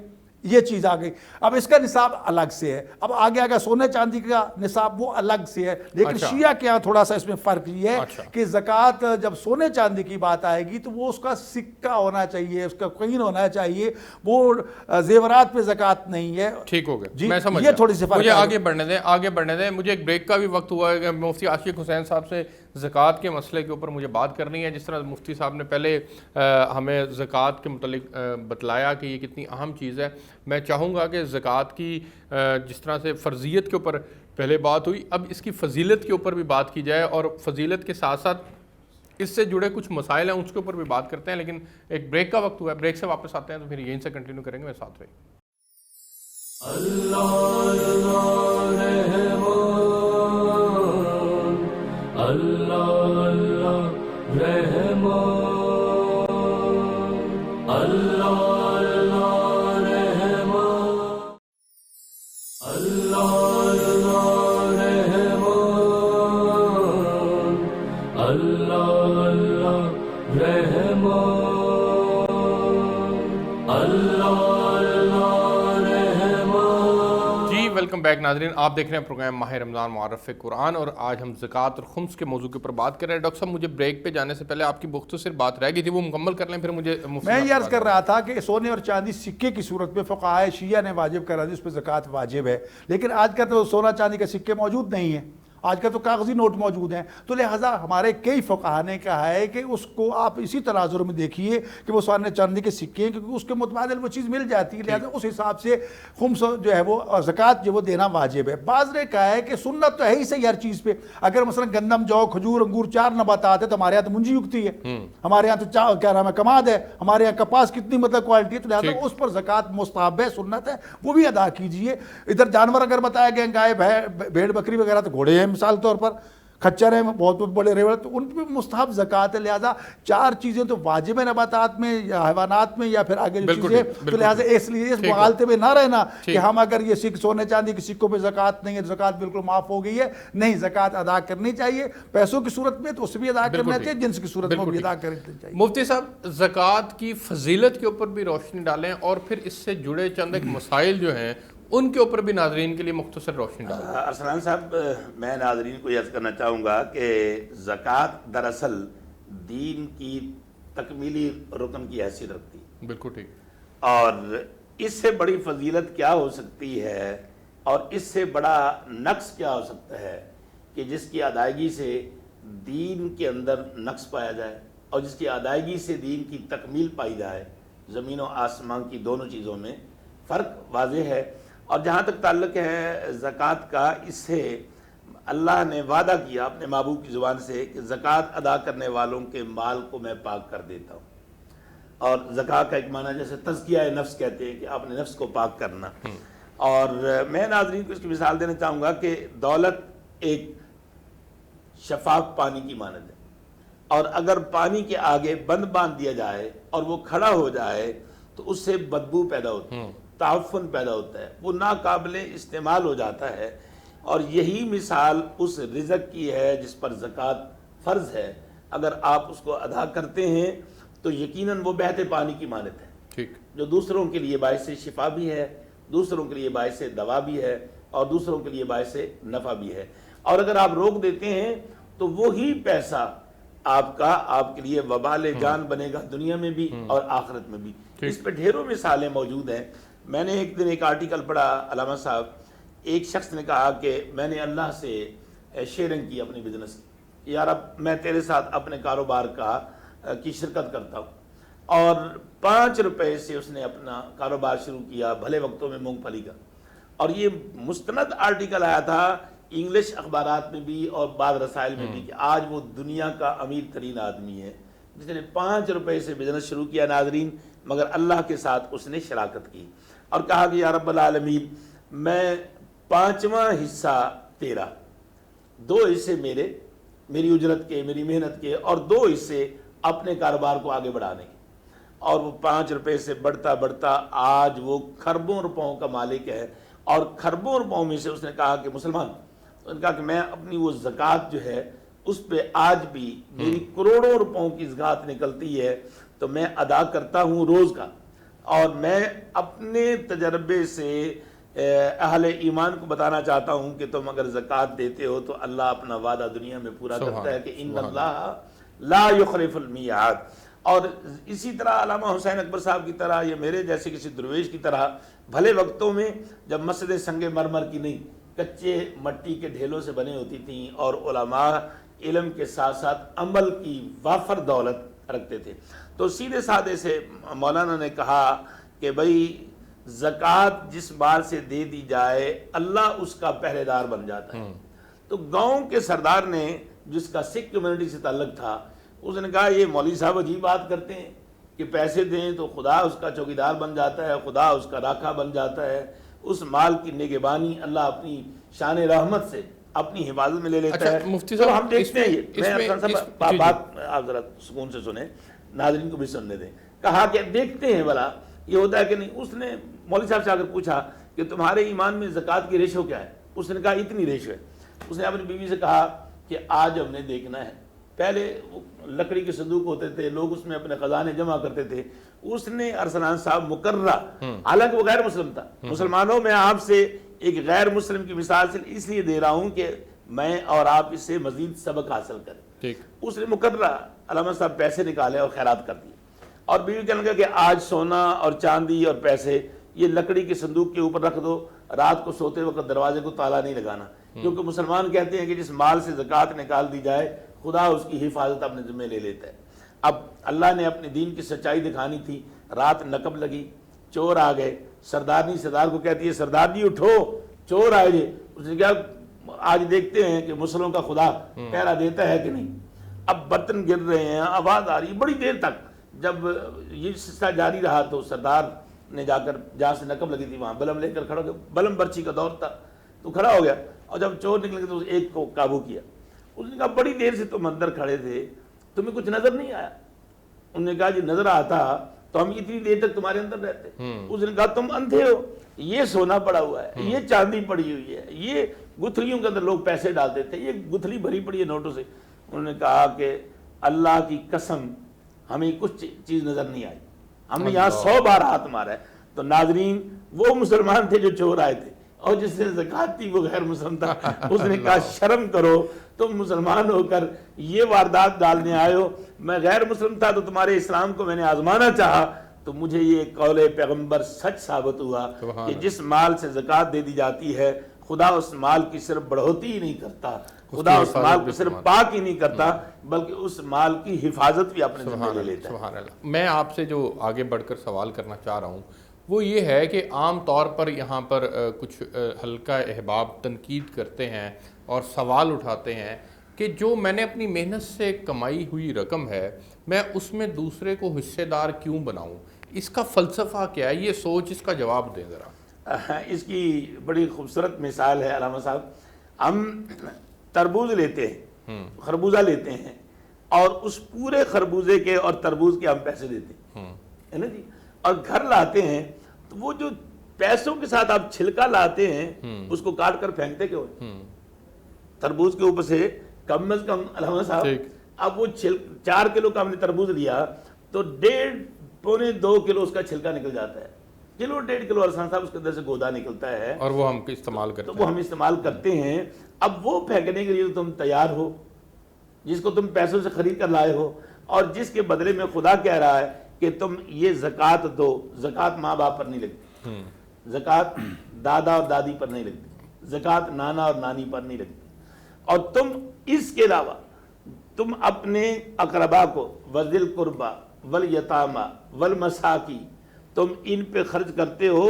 یہ چیز آ گئی. اب اس کا نصاب الگ سے ہے. اب آگے آگے سونے چاندی کا نصاب وہ الگ سے ہے. لیکن شیعہ کے یہاں تھوڑا سا اس میں فرق یہ ہے کہ زکوٰۃ جب سونے چاندی کی بات آئے گی تو وہ اس کا سکہ ہونا چاہیے، اس کا کوئن ہونا چاہیے، وہ زیورات پہ زکوٰۃ نہیں ہے.
ٹھیک ہو گیا.
جی
میں سمجھ
یہ تھوڑی سی فرق.
مجھے آگے بڑھنے دیں. مجھے ایک بریک کا بھی وقت ہوا ہے کہ مفتی عاشق حسین صاحب سے زکوٰۃ کے مسئلے کے اوپر مجھے بات کرنی ہے. جس طرح مفتی صاحب نے پہلے ہمیں زکوٰۃ کے متعلق بتلایا کہ یہ کتنی اہم چیز ہے، میں چاہوں گا کہ زکوٰۃ کی جس طرح سے فرضیت کے اوپر پہلے بات ہوئی، اب اس کی فضیلت کے اوپر بھی بات کی جائے، اور فضیلت کے ساتھ ساتھ اس سے جڑے کچھ مسائل ہیں اس کے اوپر بھی بات کرتے ہیں. لیکن ایک بریک کا وقت ہوا ہے، بریک سے واپس آتے ہیں تو پھر یہیں سے کنٹینیو کریں گے. میں ساتھ رہی. ویلکم بیک ناظرین، آپ دیکھ رہے ہیں پروگرام ماہ رمضان معرف قرآن، اور آج ہم زکوٰۃ اور خمس کے موضوع کے اوپر بات کر رہے ہیں. ڈاکٹر صاحب مجھے بریک پہ جانے سے پہلے آپ کی مختصر بات رہ گئی تھی، وہ مکمل کر لیں پھر مجھے.
میں یہ عرض کر رہا تھا کہ سونے اور چاندی سکے کی صورت میں فقہائے شیعہ نے واجب کرا دی، اس پہ زکوٰۃ واجب ہے. لیکن آج کا تو سونا چاندی کے سکے موجود نہیں ہیں، آج کا تو کاغذی نوٹ موجود ہیں. تو لہٰذا ہمارے کئی فقہاء نے کہا ہے کہ اس کو آپ اسی تناظر میں دیکھیے کہ وہ سونے چاندی کے سکے ہیں، کیونکہ اس کے متبادل وہ چیز مل جاتی ہے. لہٰذا اس حساب سے خمس جو ہے وہ زکوٰۃ جو وہ دینا واجب ہے. بعض نے کہا ہے کہ سنت تو ہے ہی صحیح ہر چیز پہ. اگر مثلا گندم، جو، کھجور، انگور 4 نباتات ہے تو ہمارے یہاں تو منجی اگتی ہے، ہمارے یہاں تو کیا نام ہے کماد ہے، ہمارے یہاں کپاس کتنی مطلب کوالٹی ہے. تو لہٰذا اس پر زکوٰۃ مستحب ہے، سنت ہے، وہ بھی ادا کیجیے. ادھر جانور اگر بتایا گئے گائے، بھیڑ، بکری وغیرہ تو گھوڑے ہیں مثال طور پر، کھچر ہیں بہت بڑے ریوڑ، تو ان پہ مستحب زکوٰۃ ہے. لہٰذا 4 چیزیں تو واجب ہیں نباتات میں یا حیوانات میں یا پھر آگے جو چیزیں. تو لہٰذا اس لیے اس مغالطے میں نہ رہنا کہ ہم اگر یہ سونے چاندی کے سکوں پہ زکوٰۃ نہیں ہے تو زکوٰۃ بالکل معاف ہو گئی ہے. نہیں، زکوٰۃ ادا کرنی چاہیے. پیسوں کی صورت میں تو اس بھی ادا کرنا چاہیے، جنس کی صورت میں بھی ادا کرنا چاہیے.
مفتی صاحب زکوٰۃ کی فضیلت کے اوپر بھی روشنی ڈالیں، اور پھر اس سے جڑے چند ایک مسائل جو ہیں ان کے اوپر بھی ناظرین کے لیے مختصر روشنی ڈالیں.
ارسلان صاحب، میں ناظرین کو یہ عرض کرنا چاہوں گا کہ زکوٰۃ دراصل دین کی تکمیلی رکن کی حیثیت رکھتی ہے.
بالکل ٹھیک.
اور اس سے بڑی فضیلت کیا ہو سکتی ہے اور اس سے بڑا نقص کیا ہو سکتا ہے کہ جس کی ادائیگی سے دین کے اندر نقص پایا جائے اور جس کی ادائیگی سے دین کی تکمیل پائی جائے. زمین و آسمان کی دونوں چیزوں میں فرق واضح ہے. اور جہاں تک تعلق ہے زکوٰۃ کا، اس سے اللہ نے وعدہ کیا اپنے محبوب کی زبان سے کہ زکوٰۃ ادا کرنے والوں کے مال کو میں پاک کر دیتا ہوں. اور زکوٰۃ کا ایک معنی جیسے تزکیہ نفس کہتے ہیں کہ اپنے نفس کو پاک کرنا. اور میں ناظرین کو اس کی مثال دینا چاہوں گا کہ دولت ایک شفاف پانی کی مانند ہے، اور اگر پانی کے آگے بند باندھ دیا جائے اور وہ کھڑا ہو جائے تو اس سے بدبو پیدا ہوتی ہے، تعفن پیدا ہوتا ہے، وہ ناقابل استعمال ہو جاتا ہے. اور یہی مثال اس رزق کی ہے جس پر زکوٰۃ فرض ہے. اگر آپ اس کو ادا کرتے ہیں تو یقیناً وہ بہتے پانی کی مانند ہے،
ٹھیک،
جو دوسروں کے لیے باعث شفا بھی ہے، دوسروں کے لیے باعث دوا بھی ہے، اور دوسروں کے لیے باعث نفع بھی ہے. اور اگر آپ روک دیتے ہیں تو وہی پیسہ آپ کے لیے وبال جان بنے گا، دنیا میں بھی اور آخرت میں بھی. اس پہ ڈھیروں مثالیں موجود ہیں. میں نے ایک دن ایک آرٹیکل پڑھا، علامہ صاحب، ایک شخص نے کہا کہ میں نے اللہ سے شیئرنگ کی اپنی بزنس کی، یار اب میں تیرے ساتھ اپنے کاروبار کی شرکت کرتا ہوں. اور 5 روپے سے اس نے اپنا کاروبار شروع کیا، بھلے وقتوں میں مونگ پھلی کا. اور یہ مستند آرٹیکل آیا تھا انگلش اخبارات میں بھی اور بعض رسائل میں بھی کہ آج وہ دنیا کا امیر ترین آدمی ہے جس نے 5 روپے سے بزنس شروع کیا ناظرین، مگر اللہ کے ساتھ اس نے شراکت کی اور کہا کہ یا رب العالمین، میں 5واں حصہ تیرا، 2 حصے میری اجرت کے، میری محنت کے، اور 2 حصے اپنے کاروبار کو آگے بڑھانے کے. اور وہ 5 روپے سے بڑھتا بڑھتا آج وہ کھربوں روپوں کا مالک ہے. اور کھربوں روپوں میں سے اس نے کہا کہ مسلمان، اس نے کہا کہ میں اپنی وہ زکوٰۃ جو ہے اس پہ آج بھی میری کروڑوں روپوں کی زکوٰۃ نکلتی ہے تو میں ادا کرتا ہوں روز کا. اور میں اپنے تجربے سے اہل ایمان کو بتانا چاہتا ہوں کہ تم اگر زکوٰۃ دیتے ہو تو اللہ اپنا وعدہ دنیا میں پورا کرتا ہے کہ ان اللہ لا یخلف المیعاد. اور اسی طرح علامہ حسین اکبر صاحب کی طرح یا میرے جیسے کسی درویش کی طرح بھلے وقتوں میں جب مسجدیں سنگ مرمر کی نہیں، کچے مٹی کے ڈھیلوں سے بنے ہوتی تھیں، اور علماء علم کے ساتھ ساتھ عمل کی وافر دولت رکھتے تھے، تو سیدھے سادے سے مولانا نے کہا کہ بھائی زکوٰۃ جس مال سے دے دی جائے اللہ اس کا پہرے دار بن جاتا ہے. تو گاؤں کے سردار نے، جس کا سکھ کمیونٹی سے تعلق تھا، اس نے کہا یہ مولوی صاحب عجیب بات کرتے ہیں کہ پیسے دیں تو خدا اس کا چوکیدار بن جاتا ہے، خدا اس کا راکھا بن جاتا ہے، اس مال کی نگہبانی اللہ اپنی شان رحمت سے اپنی حفاظت میں لے لیتا ہے.
مفتی
تو
صاحب
ہم دیکھتے ہیں بات آپ ذرا سکون سے سنیں، ناظرین کو بھی سننے دیں. کہا کہ دیکھتے ہیں بھلا یہ ہوتا ہے کہ نہیں. اس نے مولوی صاحب سے آ کر پوچھا کہ تمہارے ایمان میں زکوٰۃ کی ریشو کیا ہے؟ اس نے کہا اتنی ریشو ہے. اس نے اپنی بیوی سے کہا کہ آج ہم نے دیکھنا ہے، پہلے لکڑی کے صندوق ہوتے تھے، لوگ اس میں اپنے خزانے جمع کرتے تھے. اس نے ارسلان صاحب مقررہ، حالانکہ وہ غیر مسلم تھا، مسلمانوں میں آپ سے ایک غیر مسلم کی مثال سے اس لیے دے رہا ہوں کہ میں اور آپ اس سے مزید سبق حاصل کریں. اس نے مقررہ علامہ صاحب پیسے نکالے اور خیرات کر دیے. اور بیوی کہنے لگا کہ آج سونا اور چاندی اور پیسے یہ لکڑی کے صندوق کے اوپر رکھ دو، رات کو سوتے وقت دروازے کو تالا نہیں لگانا، کیونکہ مسلمان کہتے ہیں کہ جس مال سے زکوٰۃ نکال دی جائے خدا اس کی حفاظت اپنے ذمہ لے لیتا ہے. اب اللہ نے اپنے دین کی سچائی دکھانی تھی. رات نقب لگی، چور آ گئے. سردارنی سردار کو کہتی ہے سردار جی اٹھو، چور آئے جی. اس نے کہا آج دیکھتے ہیں کہ مسلموں کا خدا پہرا دیتا ہے کہ نہیں. اب برتن گر رہے ہیں، آواز آ رہی بڑی دیر تک. جب یہ سلسلہ جاری رہا تو سردار نے جا کر جہاں سے نقب لگی تھی وہاں بلم لے کر کھڑا ہو گیا. بلم برچی کا دور تھا تو کھڑا ہو گیا. اور جب چور نکلے تو ایک کو قابو کیا. اس نے کہا بڑی دیر سے تم اندر کھڑے تھے، تمہیں کچھ نظر نہیں آیا؟ انہوں نے کہا جی نظر آتا تو ہم اتنی دیر تک تمہارے اندر رہتے. اس نے کہا تم اندھے ہو، یہ سونا پڑا ہوا ہے، یہ چاندی پڑی ہوئی ہے، یہ گتھلیوں کے اندر لوگ پیسے ڈالتے تھے، یہ گتھلی بھری پڑی ہے نوٹوں سے. انہوں نے کہا کہ اللہ کی قسم ہمیں کچھ چیز نظر نہیں آئی، ہم نے یہاں 100 بار ہاتھ مارا ہے. تو ناظرین وہ مسلمان تھے جو چور آئے تھے، اور جس نے زکوٰۃ تھی وہ غیر مسلم تھا. اس نے کہا شرم کرو، تم مسلمان ہو کر یہ واردات ڈالنے آئے ہو. میں غیر مسلم تھا تو تمہارے اسلام کو میں نے آزمانا چاہا تو مجھے یہ قول پیغمبر سچ ثابت ہوا کہ جس مال سے زکوٰۃ دے دی جاتی ہے خدا اس مال کی صرف بڑھوتی ہی نہیں کرتا، خدا اس مال کو صرف پاک ہی نہیں کرتا بلکہ اس مال کی حفاظت بھی اپنے ذمہ لے لیتا ہے.
سبحان اللہ. میں آپ سے جو آگے بڑھ کر سوال کرنا چاہ رہا ہوں وہ یہ ہے کہ عام طور پر یہاں پر کچھ حلقہ احباب تنقید کرتے ہیں اور سوال اٹھاتے ہیں کہ جو میں نے اپنی محنت سے کمائی ہوئی رقم ہے میں اس میں دوسرے کو حصے دار کیوں بناؤں، اس کا فلسفہ کیا ہے، یہ سوچ، اس کا جواب دیں ذرا۔
اس کی بڑی خوبصورت مثال ہے علامہ صاحب، ہم تربوز لیتے ہیں، خربوزہ لیتے ہیں، اور اس پورے خربوزے کے اور تربوز کے ہم پیسے دیتے ہیں، ہے نا جی، اور گھر لاتے ہیں تو وہ جو پیسوں کے ساتھ آپ چھلکا لاتے ہیں اس کو کاٹ کر پھینکتے کیوں؟ تربوز کے اوپر سے کم از کم علامہ صاحب اب وہ 4 کلو کا ہم نے تربوز لیا تو 1.5 پونے 2 کلو اس کا چھلکا نکل جاتا ہے، کلو 1.5 کلو ارسلان صاحب اس کے اندر سے گودا نکلتا ہے،
اور وہ ہم استعمال کرتے ہیں،
تو وہ ہم استعمال کرتے ہیں۔ اب وہ پھینکنے کے لیے تم تیار ہو، جس کو تم پیسوں سے خرید کر لائے ہو، اور جس کے بدلے میں خدا کہہ رہا ہے کہ تم یہ زکوٰۃ دو۔ زکوٰۃ ماں باپ پر نہیں لگتی، زکوٰۃ دادا اور دادی پر نہیں لگتی، زکوٰۃ نانا اور نانی پر نہیں لگتی، اور تم اس کے علاوہ تم اپنے اقربا کو وذی القربیٰ والیتامیٰ والمساکین تم ان پہ خرچ کرتے ہو،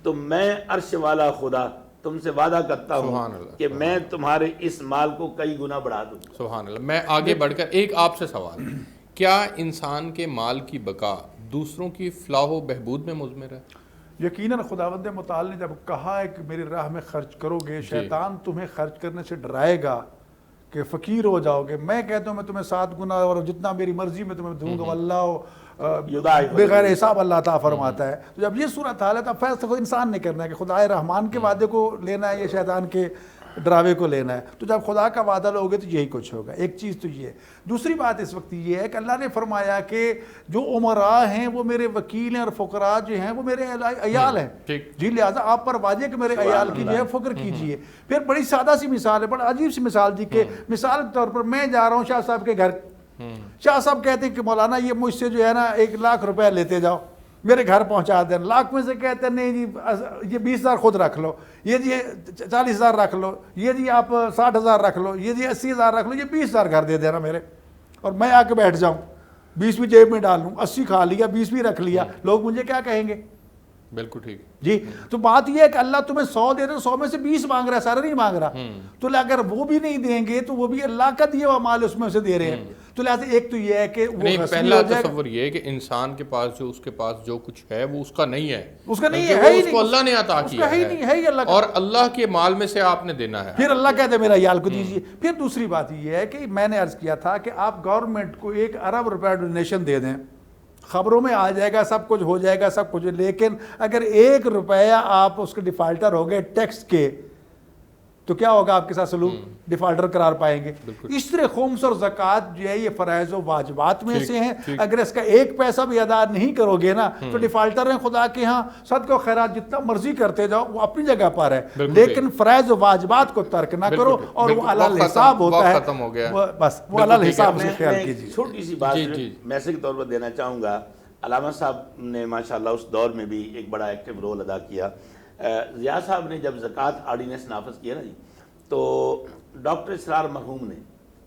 تو میں عرش والا خدا تم سے وعدہ کرتا ہوں کہ میں تمہارے اس مال کو کئی گنا بڑھا دوں۔
سبحان اللہ۔ میں آگے بڑھ کر ایک آپ سے سوال، کیا انسان کے مال کی بقا دوسروں کی فلاح و بہبود میں مضمر ہے؟
یقیناً خداوند متعال نے جب کہا ہے کہ میری راہ میں خرچ کرو گے، شیطان تمہیں خرچ کرنے سے ڈرائے گا کہ فقیر ہو جاؤ گے، میں کہتا ہوں میں تمہیں 7 گنا اور جتنا میری مرضی میں تمہیں دوں گا، اللہ بغیر حساب اللہ تعالیٰ فرماتا ہے۔ تو جب یہ صورت حال ہے تو فیصلہ خود انسان نے کرنا ہے کہ خدا رحمان کے وعدے کو لینا ہے یا شیطان کے ڈراوے کو لینا ہے۔ تو جب خدا کا وعدہ لوگے تو یہی کچھ ہوگا۔ ایک چیز تو یہ ہے۔ دوسری بات اس وقت یہ ہے کہ اللہ نے فرمایا کہ جو امراء ہیں وہ میرے وکیل ہیں، اور فقراء جو ہیں وہ میرے عیال ہیں، جی لہٰذا آپ پر واجب کہ میرے عیال کی جو ہے فکر کیجئے۔ پھر بڑی سادہ سی مثال ہے، بڑا عجیب سی مثال دی کہ مثال کے طور پر میں جا رہا ہوں شاہ صاحب کے گھر، شاہ صاحب کہتے ہیں کہ مولانا یہ مجھ سے جو ہے نا 1 لاکھ روپے لیتے جاؤ، میرے گھر پہنچا دیں۔ لاکھ میں سے کہتے ہیں نہیں جی یہ 20,000 خود رکھ لو، یہ جی 40,000 رکھ لو، یہ جی آپ 60,000 رکھ لو، یہ جی 80,000 رکھ لو، یہ 20,000 گھر دے دینا میرے، اور میں آ کے بیٹھ جاؤں، 20 بھی جیب میں ڈال لوں، 80 کھا لیا، 20 بھی رکھ لیا، لوگ مجھے کیا کہیں گے؟
بالکل ٹھیک
جی۔ تو بات یہ ہے کہ اللہ تمہیں 100 دے رہے، 100 میں سے 20 مانگ رہا ہے، سارا نہیں مانگ رہا، تو اگر وہ بھی نہیں دیں گے تو وہ بھی اللہ کا دیا ہوا مال اس میں سے دے رہے ہیں۔ تو لہٰذا ایک تو یہ ہے کہ وہ
پہلا تصور یہ ہے کہ انسان کے پاس جو اس کے پاس جو کچھ ہے وہ اس کا نہیں ہے،
اس کا نہیں ہے،
اس کو اللہ نے عطا کیا ہے، اور اللہ کے مال میں سے آپ نے دینا ہے،
پھر اللہ کہتے ہیں میرا عیال کو دیجیے۔ پھر دوسری بات یہ ہے کہ میں نے عرض کیا تھا کہ آپ گورنمنٹ کو 1 ارب روپے ڈونیشن دے دیں، خبروں میں آ جائے گا، سب کچھ ہو جائے گا، سب کچھ، لیکن اگر 1 روپیہ آپ اس کے ڈیفالٹر ہو گئے ٹیکس کے تو کیا ہوگا آپ کے ساتھ سلوک؟ ڈیفالٹر قرار پائیں گے۔ اس طرح خمس اور زکوٰۃ جو ہے یہ فرائض و واجبات میں سے ہیں، اگر اس کا 1 پیسہ بھی ادا نہیں کرو گے نا تو ڈیفالٹر ہیں خدا کے ہاں، صدقہ و خیرات جتنا مرضی کرتے جاؤ وہ اپنی جگہ پر ہے، لیکن فرائض و واجبات کو ترک نہ کرو، اور وہ علی الحساب ہوتا ہے، بس وہ علی الحساب سے خیال کیجیے۔
چھوٹی سی بات میسج کے طور پر دینا چاہوں گا، علامہ صاحب نے ماشاءاللہ اس دور میں بھی ایک بڑا ایکٹیو رول ادا کیا۔ ضیاء صاحب نے جب زکوٰۃ آرڈیننس نافذ کیا نا جی، تو ڈاکٹر اسرار مرحوم نے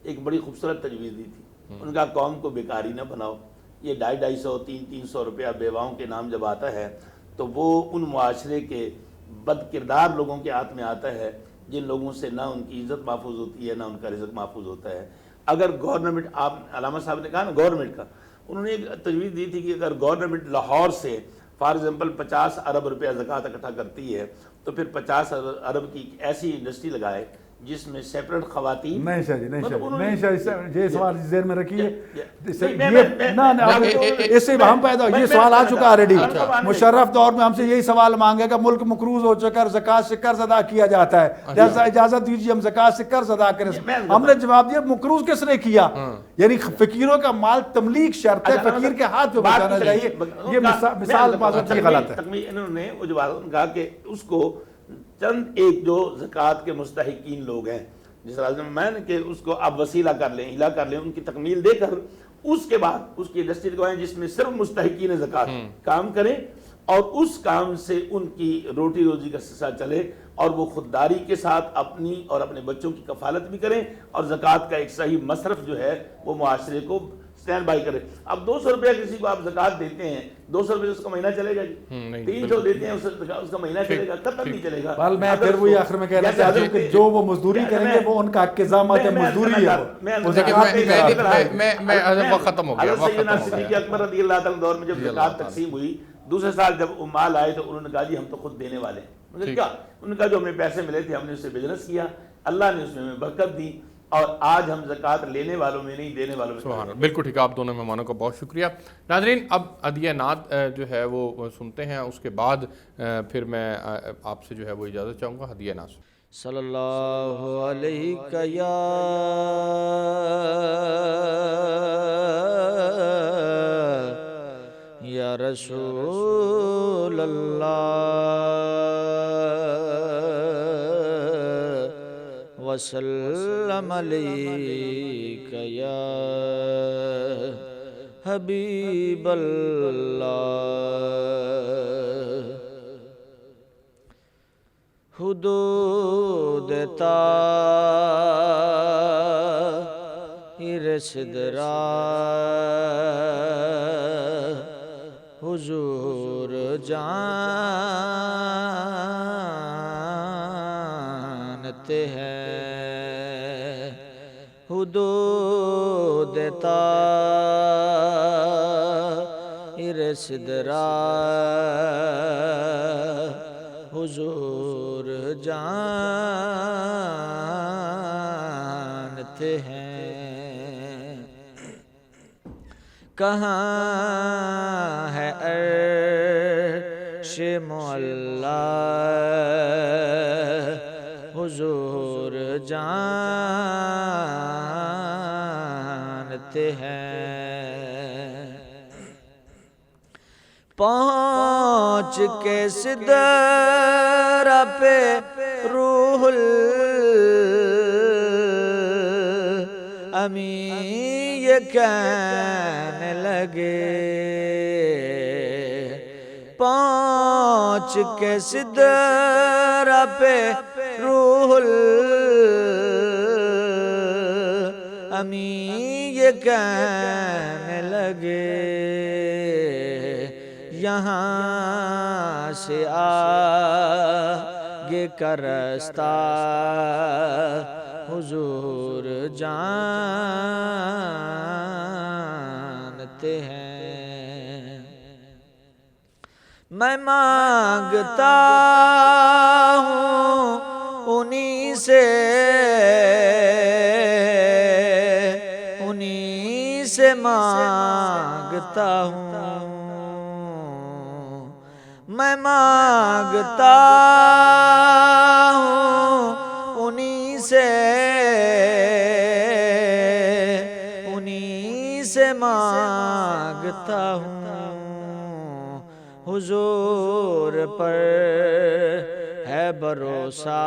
ایک بڑی خوبصورت تجویز دی تھی، ان کا قوم کو بیکاری نہ بناؤ، یہ 250 300 روپیہ بیواؤں کے نام جب آتا ہے تو وہ ان معاشرے کے بد کردار لوگوں کے ہاتھ میں آتا ہے جن لوگوں سے نہ ان کی عزت محفوظ ہوتی ہے نہ ان کا رزق محفوظ ہوتا ہے۔ اگر گورنمنٹ، آپ علامہ صاحب نے کہا نا گورنمنٹ کا، انہوں نے ایک تجویز دی تھی کہ اگر گورنمنٹ لاہور سے فار ایگزامپل 50 ارب روپیہ زکوٰۃ اکٹھا کرتی ہے تو پھر 50 ارب کی ایسی انڈسٹری لگائے جس میں سیپریٹ خواتین۔
نہیں شاہ جی، نہیں شاہ، یہ سوال ذہن میں رکھیے، اس سے ہم پیدا ہو، یہ سوال آ چکا آلریڈی، مشرف دور میں ہم سے یہی سوال مانگے گا، ملک مقروض ہو چکا ہے، زکوٰۃ سے قرض ادا کیا جاتا ہے، لہذا اجازت دیجیے ہم زکوٰۃ سے قرض ادا کریں۔ ہم نے جواب دیا مقروض کس نے کیا؟ یعنی فقیروں کا مال تملیک شرط ہے، فقیر کے ہاتھ پہ بچانا چاہیے، یہ مثال بات غلط ہے۔
انہوں نے کہا کہ اس کو چند ایک جو زکوٰۃ کے مستحقین لوگ ہیں، جس طرح میں نے کہ اس کو آپ وسیلہ کر لیں، ہلا کر لیں، ان کی تکمیل دے کر اس کے بعد اس کی انڈسٹری لگوائیں جس میں صرف مستحقین زکوٰۃ کام کریں، اور اس کام سے ان کی روٹی روزی کا سلسلہ چلے، اور وہ خودداری کے ساتھ اپنی اور اپنے بچوں کی کفالت بھی کریں، اور زکوٰۃ کا ایک صحیح مصرف جو ہے وہ معاشرے کو اسٹینڈ بائی کرے. اب 200 روپیہ کسی کو آپ زکوٰۃ دیتے ہیں, 200 روپئے اس کا مہینہ چلے گا جی, 300 دیتے ہیں اس کا مہینہ چلے گا, قطعاً نہیں چلے گا.
بل میں پھر وہی آخر میں کہنا چاہتا ہوں کہ جو وہ مزدوری کریں گے وہ ان کا انتظامات ہے, مزدوری ہے
میں ختم ہو گیا.
حضرت سیدنا صدیق اکبر رضی اللہ تعالیٰ دور میں جب زکوٰۃ تقسیم ہوئی, دوسرے سال جب مال آئے تو انہوں نے کہا جی ہم تو خود دینے والے ہیں. انہوں نے کہا, انہوں نے کہا جو ہمیں پیسے ملے تھے ہم نے اس سے بزنس کیا, اللہ نے اس میں ہمیں برکت دی, اور آج ہم زکوٰۃ لینے والوں میں نہیں دینے والوں میں.
سبحان اللہ, بالکل ٹھیک ہے. آپ دونوں مہمانوں کا بہت شکریہ. ناظرین, اب ہدیہ نعت جو ہے وہ سنتے ہیں, اس کے بعد پھر میں آپ سے جو ہے وہ اجازت چاہوں گا. ہدیہ نعت
صلی اللہ علیہ یا رسول اللہ وسلم علیک یا حبیب اللہ. حدود طاہر صدرا حضور جانتے ہیں. حدود طاہر صدرا حضور جانتے ہیں. کہاں ہے عرش معلا حضور جانتے ہیں. پہنچ کے سدرہ پہ روح الامین یہ کہنے لگے, پہنچ کے سدرہ پہ روح الامین یہ کہنے لگے, یہاں سے آگے کا راستہ حضور جانتے ہیں. میں مانگتا ہوں انہی سے مانگتا ہوں. میں مانگتا ہوں انہی سے مانگتا ہوں. حضور پر ہے بھروسہ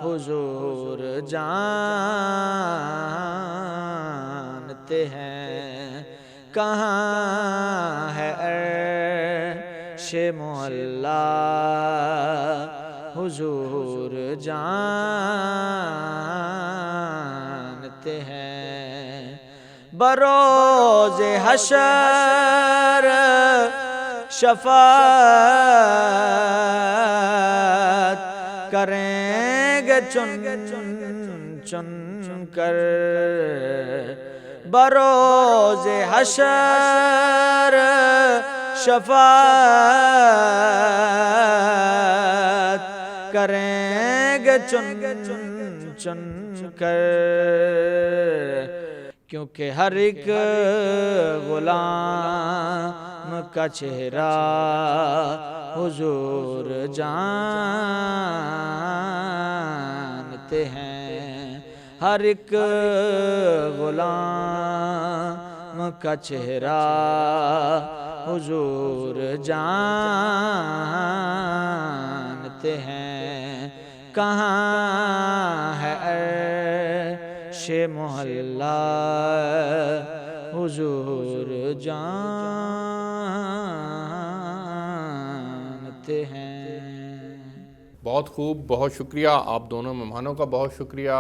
حضور جانتے ہیں. کہاں ہے عرش معلا حضور جانتے ہیں. بروز حشر شفاعت کریں گے چن کر. بروز حشر شفاعت کریں گے چن کر. کیونکہ ہر ایک غلام کا چہرہ حضور جانتے ہیں. ہر ایک غلام کا چہرہ حضور جانتے ہیں. کہاں ہے عرش محلہ حضور جانتے ہیں.
بہت خوب، بہت شکریہ آپ دونوں مہمانوں کا، بہت شکریہ۔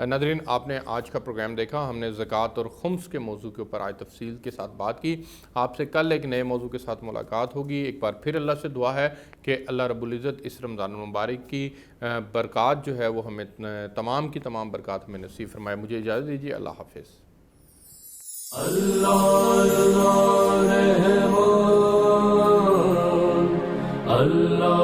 ناظرین، آپ نے آج کا پروگرام دیکھا، ہم نے زکوٰۃ اور خمس کے موضوع کے اوپر آج تفصیل کے ساتھ بات کی۔ آپ سے کل ایک نئے موضوع کے ساتھ ملاقات ہوگی۔ ایک بار پھر اللہ سے دعا ہے کہ اللہ رب العزت اس رمضان المبارک کی برکات جو ہے وہ ہمیں تمام کی تمام برکات ہمیں نصیب فرمائے۔ مجھے اجازت دیجیے، اللہ حافظ۔
اللہ